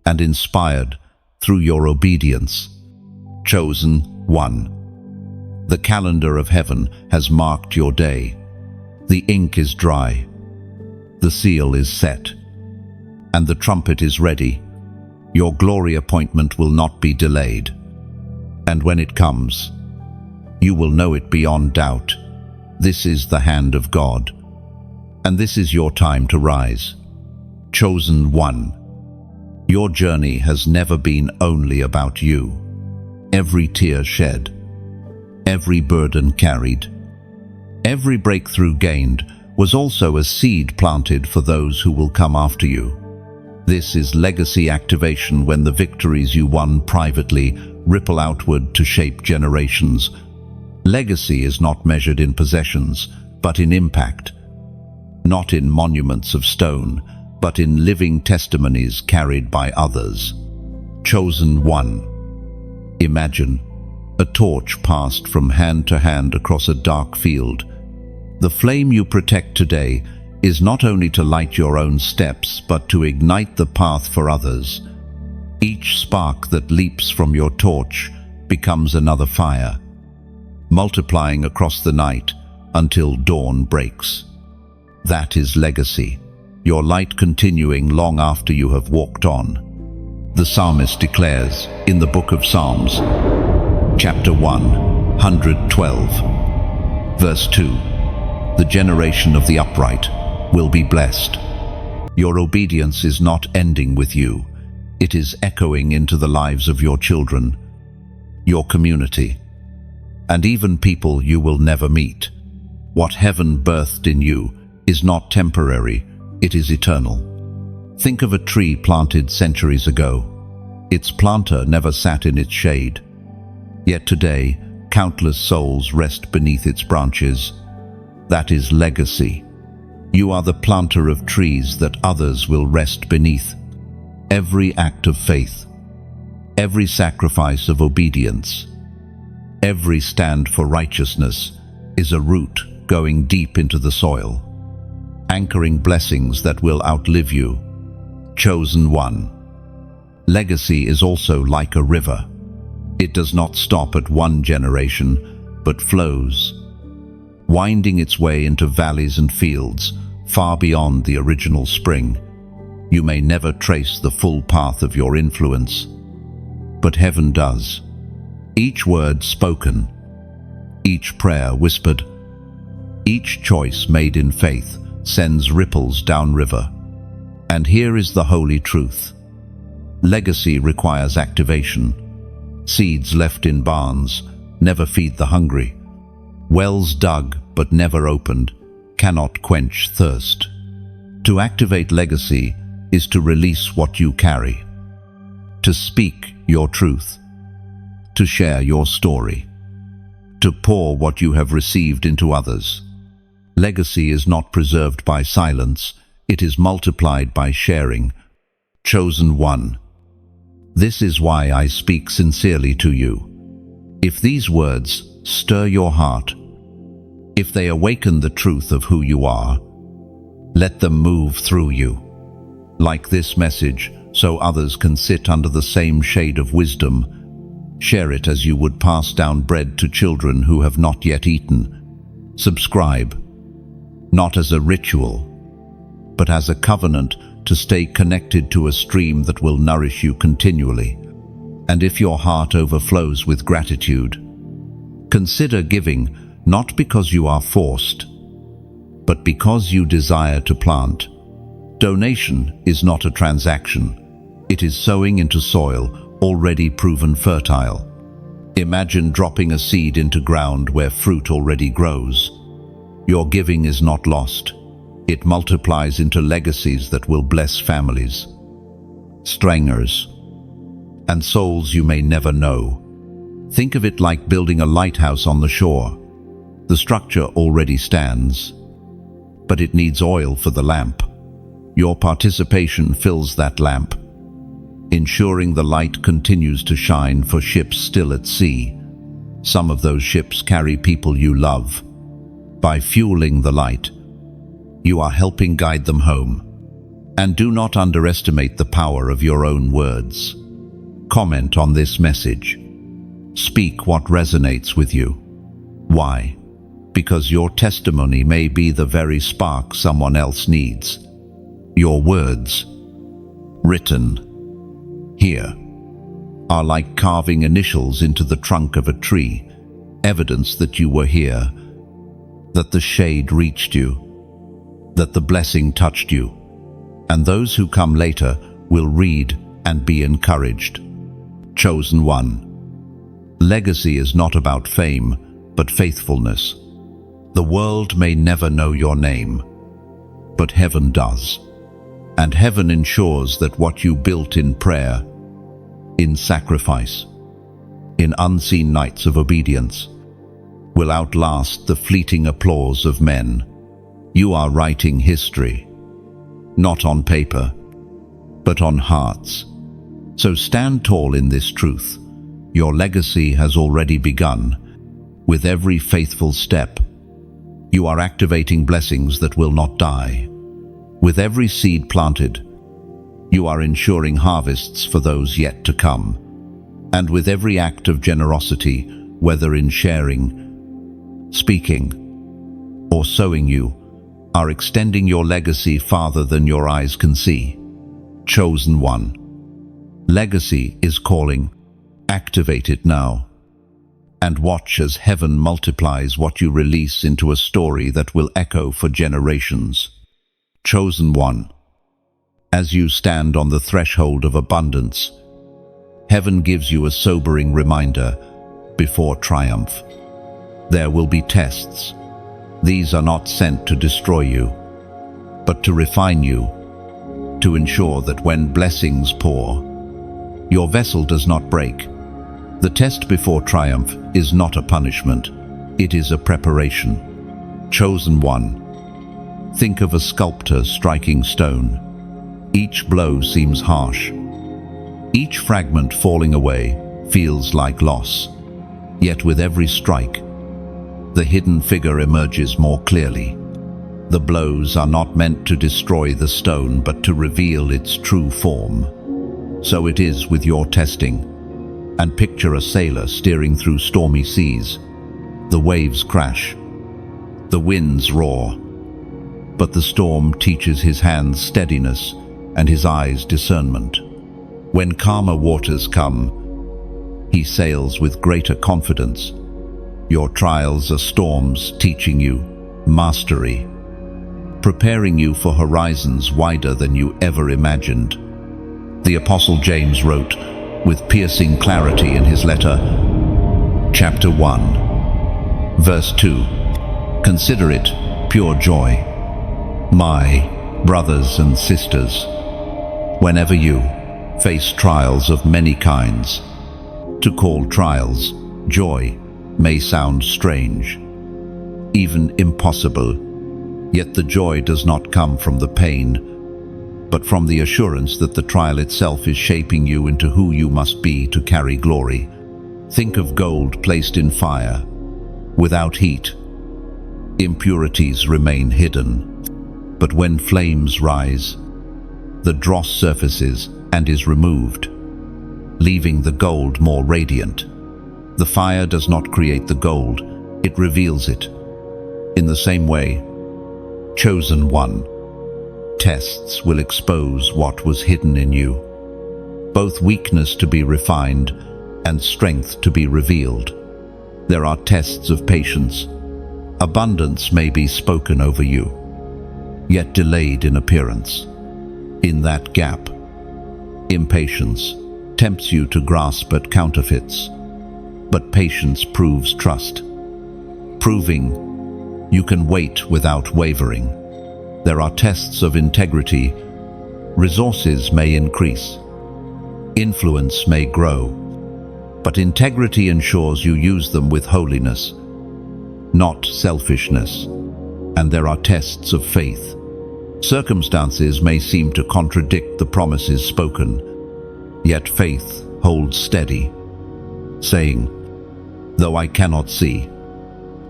and inspired through your obedience. Chosen one. The calendar of heaven has marked your day. The ink is dry, the seal is set, and the trumpet is ready. Your glory appointment will not be delayed. And when it comes, you will know it beyond doubt. This is the hand of God, and this is your time to rise. Chosen one. Your journey has never been only about you. Every tear shed, every burden carried, every breakthrough gained was also a seed planted for those who will come after you. This is legacy activation, when the victories you won privately ripple outward to shape generations. Legacy is not measured in possessions, but in impact. Not in monuments of stone, but in living testimonies carried by others. Chosen one. Imagine a torch passed from hand to hand across a dark field. The flame you protect today is not only to light your own steps, but to ignite the path for others. Each spark that leaps from your torch becomes another fire, multiplying across the night until dawn breaks. That is legacy, your light continuing long after you have walked on. The psalmist declares in the book of Psalms, chapter 112, verse 2, "The generation of the upright will be blessed." Your obedience is not ending with you. It is echoing into the lives of your children, your community, and even people you will never meet. What heaven birthed in you is not temporary, it is eternal. Think of a tree planted centuries ago. Its planter never sat in its shade. Yet today, countless souls rest beneath its branches. That is legacy. You are the planter of trees that others will rest beneath. Every act of faith, every sacrifice of obedience, every stand for righteousness is a root going deep into the soil, anchoring blessings that will outlive you. Chosen one. Legacy is also like a river. It does not stop at one generation, but flows, winding its way into valleys and fields, far beyond the original spring. You may never trace the full path of your influence, but heaven does. Each word spoken, each prayer whispered, each choice made in faith sends ripples downriver. And here is the holy truth. Legacy requires activation. Seeds left in barns never feed the hungry. Wells dug but never opened cannot quench thirst. To activate legacy is to release what you carry, to speak your truth, to share your story, to pour what you have received into others. Legacy is not preserved by silence, it is multiplied by sharing. Chosen one. This is why I speak sincerely to you. If these words stir your heart, if they awaken the truth of who you are, let them move through you. Like this message, so others can sit under the same shade of wisdom. Share it as you would pass down bread to children who have not yet eaten. Subscribe, not as a ritual, but as a covenant to stay connected to a stream that will nourish you continually. And if your heart overflows with gratitude, consider giving, not because you are forced, but because you desire to plant. Donation is not a transaction. It is sowing into soil already proven fertile. Imagine dropping a seed into ground where fruit already grows. Your giving is not lost. It multiplies into legacies that will bless families, strangers, and souls you may never know. Think of it like building a lighthouse on the shore. The structure already stands, but it needs oil for the lamp. Your participation fills that lamp, ensuring the light continues to shine for ships still at sea. Some of those ships carry people you love. By fueling the light, you are helping guide them home. And do not underestimate the power of your own words. Comment on this message. Speak what resonates with you. Why? Because your testimony may be the very spark someone else needs. Your words, written here, are like carving initials into the trunk of a tree, evidence that you were here, that the shade reached you, that the blessing touched you, and those who come later will read and be encouraged. Chosen one. Legacy is not about fame, but faithfulness. The world may never know your name, but heaven does. And heaven ensures that what you built in prayer, in sacrifice, in unseen nights of obedience, will outlast the fleeting applause of men. You are writing history, not on paper, but on hearts. So stand tall in this truth. Your legacy has already begun. With every faithful step, you are activating blessings that will not die. With every seed planted, you are ensuring harvests for those yet to come. And with every act of generosity, whether in sharing, speaking, or sowing, you are extending your legacy farther than your eyes can see. Chosen one. Legacy is calling. Activate it now. And watch as heaven multiplies what you release into a story that will echo for generations. Chosen one. As you stand on the threshold of abundance, heaven gives you a sobering reminder before triumph. There will be tests. These are not sent to destroy you, but to refine you, to ensure that when blessings pour, your vessel does not break. The test before triumph is not a punishment, it is a preparation. Chosen one. Think of a sculptor striking stone. Each blow seems harsh. Each fragment falling away feels like loss. Yet with every strike, the hidden figure emerges more clearly. The blows are not meant to destroy the stone, but to reveal its true form. So it is with your testing. And picture a sailor steering through stormy seas. The waves crash. The winds roar. But the storm teaches his hands steadiness and his eyes discernment. When calmer waters come, he sails with greater confidence. Your trials are storms teaching you mastery, preparing you for horizons wider than you ever imagined. The Apostle James wrote with piercing clarity in his letter, chapter 1, verse 2, "Consider it pure joy, my brothers and sisters, whenever you face trials of many kinds." To call trials joy may sound strange, even impossible, yet the joy does not come from the pain, but from the assurance that the trial itself is shaping you into who you must be to carry glory. Think of gold placed in fire. Without heat, impurities remain hidden. But when flames rise, the dross surfaces and is removed, leaving the gold more radiant. The fire does not create the gold, it reveals it. In the same way, chosen one, tests will expose what was hidden in you, both weakness to be refined and strength to be revealed. There are tests of patience. Abundance may be spoken over you, yet delayed in appearance. In that gap, impatience tempts you to grasp at counterfeits, but patience proves trust, proving you can wait without wavering. There are tests of integrity. Resources may increase, influence may grow, but integrity ensures you use them with holiness, not selfishness. And there are tests of faith. Circumstances may seem to contradict the promises spoken, yet faith holds steady, saying, "Though I cannot see,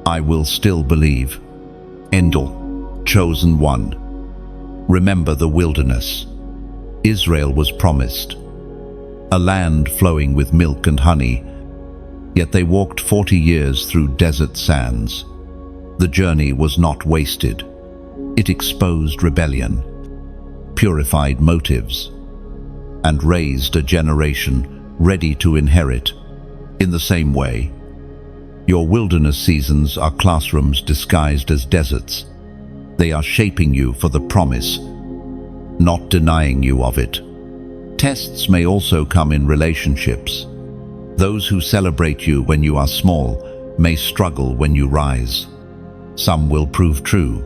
I will still believe." Endel, chosen one. Remember the wilderness. Israel was promised a land flowing with milk and honey, yet they walked 40 years through desert sands. The journey was not wasted. It exposed rebellion, purified motives, and raised a generation ready to inherit. In the same way, your wilderness seasons are classrooms disguised as deserts. They are shaping you for the promise, not denying you of it. Tests may also come in relationships. Those who celebrate you when you are small may struggle when you rise. Some will prove true,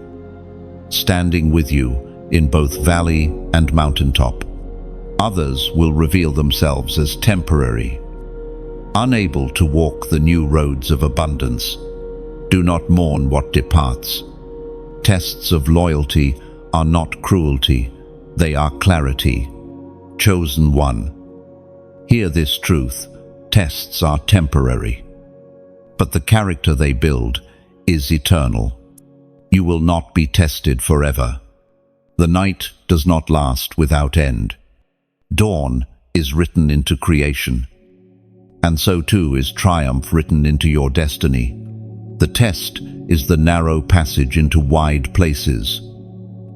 standing with you in both valley and mountaintop. Others will reveal themselves as temporary, unable to walk the new roads of abundance. Do not mourn what departs. Tests of loyalty are not cruelty, they are clarity. Chosen one. Hear this truth: tests are temporary, but the character they build is eternal. You will not be tested forever. The night does not last without end. Dawn is written into creation, and so too is triumph written into your destiny. The test is the narrow passage into wide places.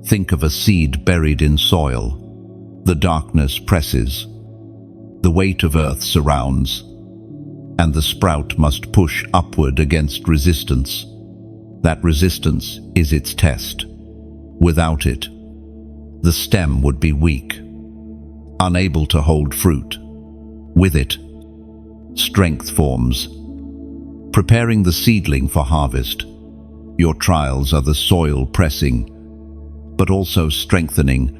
Think of a seed buried in soil. The darkness presses, The weight of earth surrounds, and the sprout must push upward against resistance. That resistance is its test. Without it, the stem would be weak, unable to hold fruit. With it, strength forms, preparing the seedling for harvest. Your trials are the soil pressing, but also strengthening,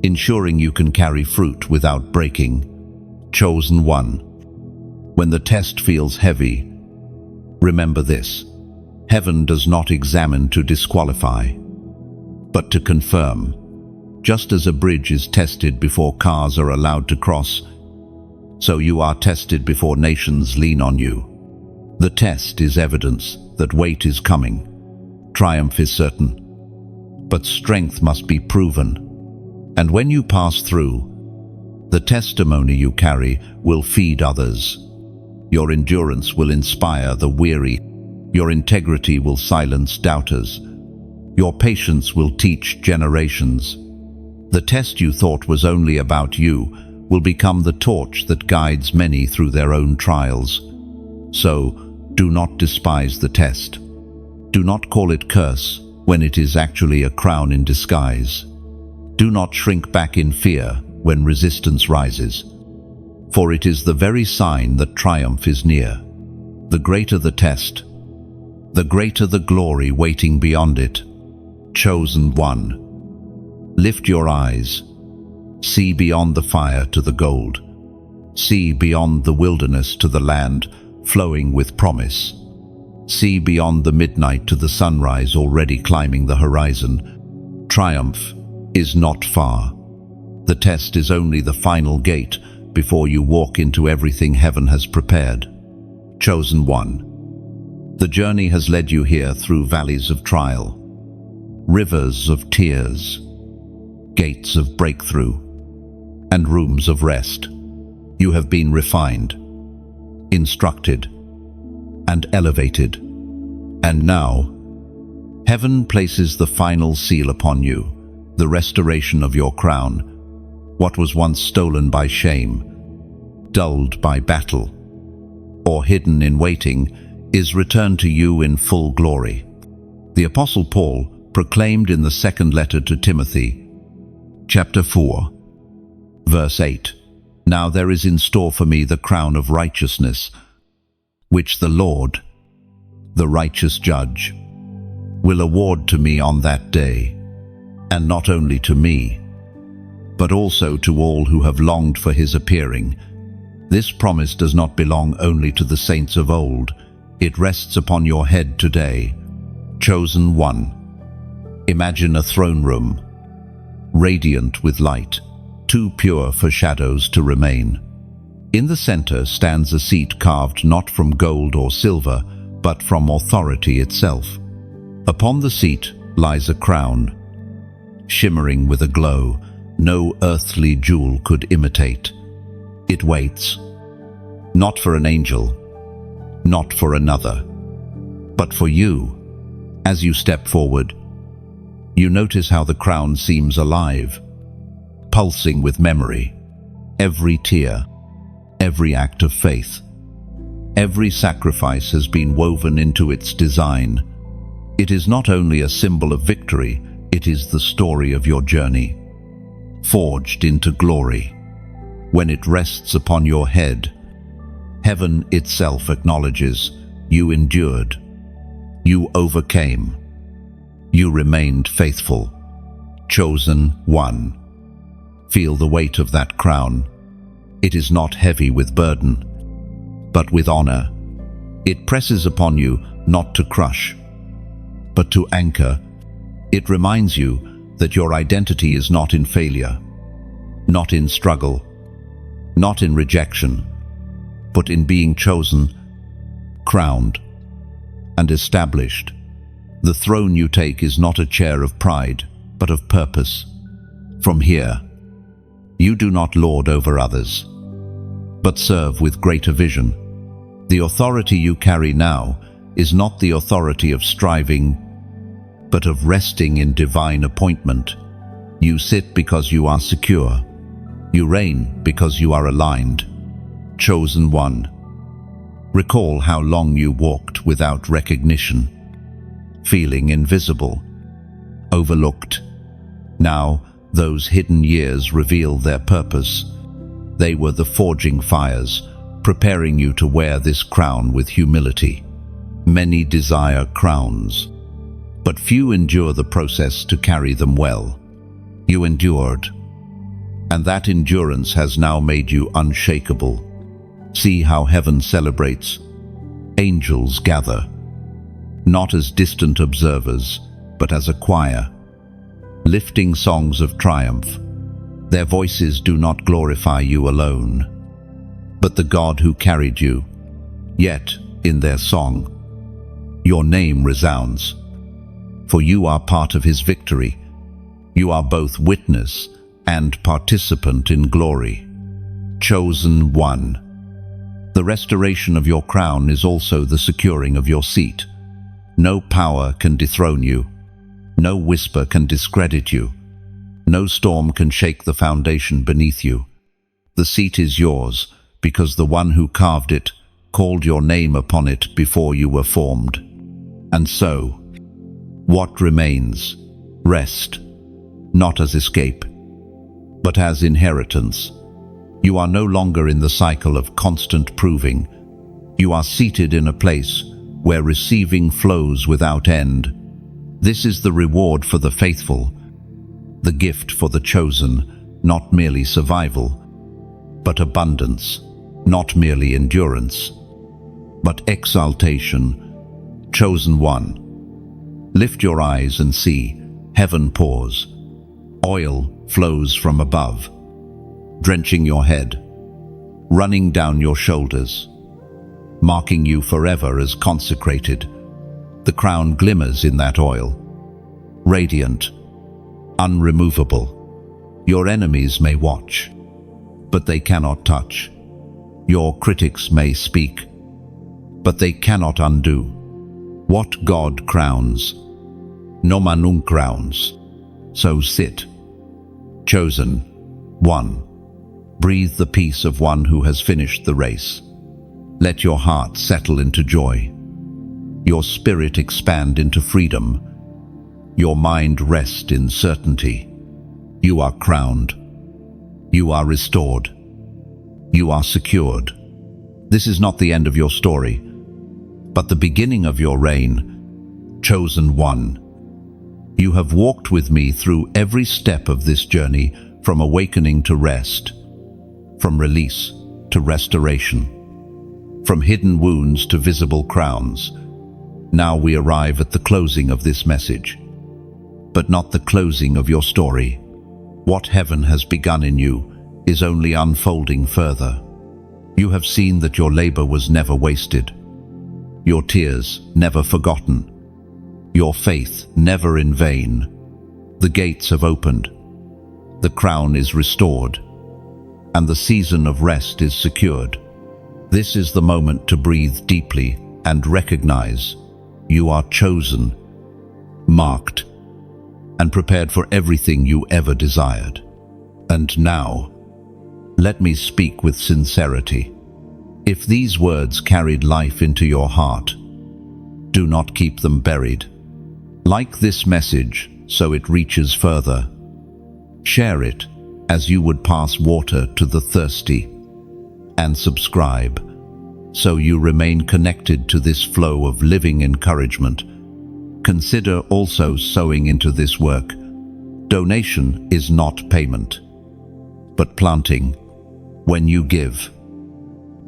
ensuring you can carry fruit without breaking. Chosen one. When the test feels heavy, remember this: heaven does not examine to disqualify, but to confirm. Just as a bridge is tested before cars are allowed to cross, so you are tested before nations lean on you. The test is evidence that weight is coming. Triumph is certain, but strength must be proven. And when you pass through, the testimony you carry will feed others. Your endurance will inspire the weary. Your integrity will silence doubters. Your patience will teach generations. The test you thought was only about you will become the torch that guides many through their own trials. So, do not despise the test. Do not call it curse when it is actually a crown in disguise. Do not shrink back in fear when resistance rises, for it is the very sign that triumph is near. The greater the test, the greater the glory waiting beyond it. Chosen one. Lift your eyes. See beyond the fire to the gold. See beyond the wilderness to the land flowing with promise. See beyond the midnight to the sunrise already climbing the horizon. Triumph is not far. The test is only the final gate before you walk into everything heaven has prepared. Chosen one. The journey has led you here through valleys of trial, rivers of tears, gates of breakthrough, and rooms of rest. You have been refined, instructed, and elevated. And now, heaven places the final seal upon you, the restoration of your crown. What was once stolen by shame, dulled by battle, or hidden in waiting, is returned to you in full glory. The Apostle Paul proclaimed in the second letter to Timothy, chapter 4, verse 8, "Now there is in store for me the crown of righteousness, which the Lord, the righteous judge, will award to me on that day, and not only to me, but also to all who have longed for his appearing." This promise does not belong only to the saints of old. It rests upon your head today. Chosen one. Imagine a throne room, radiant with light, too pure for shadows to remain. In the center stands a seat carved not from gold or silver, but from authority itself. Upon the seat lies a crown, shimmering with a glow no earthly jewel could imitate. It waits, not for an angel, not for another, but for you. As you step forward, you notice how the crown seems alive, pulsing with memory. Every tear, every act of faith, every sacrifice has been woven into its design. It is not only a symbol of victory, it is the story of your journey, forged into glory. When it rests upon your head, heaven itself acknowledges you endured, you overcame, you remained faithful. Chosen one. Feel the weight of that crown. It is not heavy with burden, but with honor. It presses upon you not to crush, but to anchor. It reminds you that your identity is not in failure, not in struggle, not in rejection, but in being chosen, crowned, and established. The throne you take is not a chair of pride, but of purpose. From here, you do not lord over others, but serve with greater vision. The authority you carry now is not the authority of striving, but of resting in divine appointment. You sit because you are secure, You reign because you are aligned. Chosen one. Recall how long you walked without recognition, feeling invisible, overlooked. Now, those hidden years reveal their purpose. They were the forging fires, preparing you to wear this crown with humility. Many desire crowns, but few endure the process to carry them well. You endured, and that endurance has now made you unshakable. See how heaven celebrates. Angels gather, not as distant observers, but as a choir, lifting songs of triumph. Their voices do not glorify you alone, but the God who carried you. Yet, in their song, your name resounds, for you are part of his victory. You are both witness and participant in glory. Chosen one. The restoration of your crown is also the securing of your seat. No power can dethrone you. No whisper can discredit you. No storm can shake the foundation beneath you. The seat is yours because the one who carved it called your name upon it before you were formed. And so, what remains? Rest, not as escape, but as inheritance. You are no longer in the cycle of constant proving. You are seated in a place where receiving flows without end. This is the reward for the faithful, the gift for the chosen, not merely survival, but abundance, not merely endurance, but exaltation. Chosen one. Lift your eyes and see, heaven pours. Oil flows from above, drenching your head, running down your shoulders, marking you forever as consecrated. The crown glimmers in that oil, radiant, unremovable. Your enemies may watch, but they cannot touch. Your critics may speak, but they cannot undo. What God crowns, no man crowns. So sit. Chosen one. Breathe the peace of one who has finished the race. Let your heart settle into joy. Your spirit expand into freedom. Your mind rest in certainty. You are crowned. You are restored. You are secured. This is not the end of your story, but the beginning of your reign. Chosen one. You have walked with me through every step of this journey, from awakening to rest, from release to restoration, from hidden wounds to visible crowns. Now we arrive at the closing of this message, but not the closing of your story. What heaven has begun in you is only unfolding further. You have seen that your labor was never wasted, your tears never forgotten, your faith never in vain. The gates have opened, the crown is restored, and the season of rest is secured. This is the moment to breathe deeply and recognize you are chosen, marked, and prepared for everything you ever desired. And now, let me speak with sincerity. If these words carried life into your heart, do not keep them buried. Like this message so it reaches further. Share it as you would pass water to the thirsty, and subscribe so you remain connected to this flow of living encouragement. Consider also sowing into this work. Donation is not payment, but planting. When you give,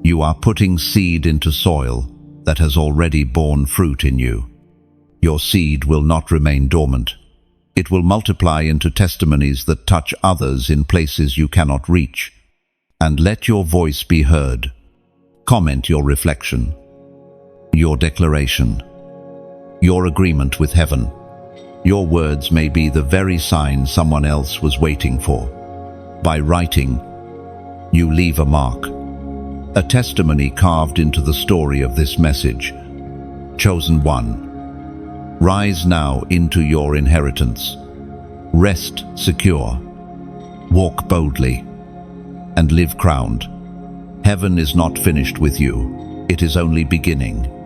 you are putting seed into soil that has already borne fruit in you. Your seed will not remain dormant. It will multiply into testimonies that touch others in places you cannot reach. And let your voice be heard. Comment your reflection, your declaration, your agreement with heaven. Your words may be the very sign someone else was waiting for. By writing, you leave a mark, a testimony carved into the story of this message. Chosen one, rise now into your inheritance. Rest secure. Walk boldly. and live crowned. Heaven is not finished with you. It is only beginning.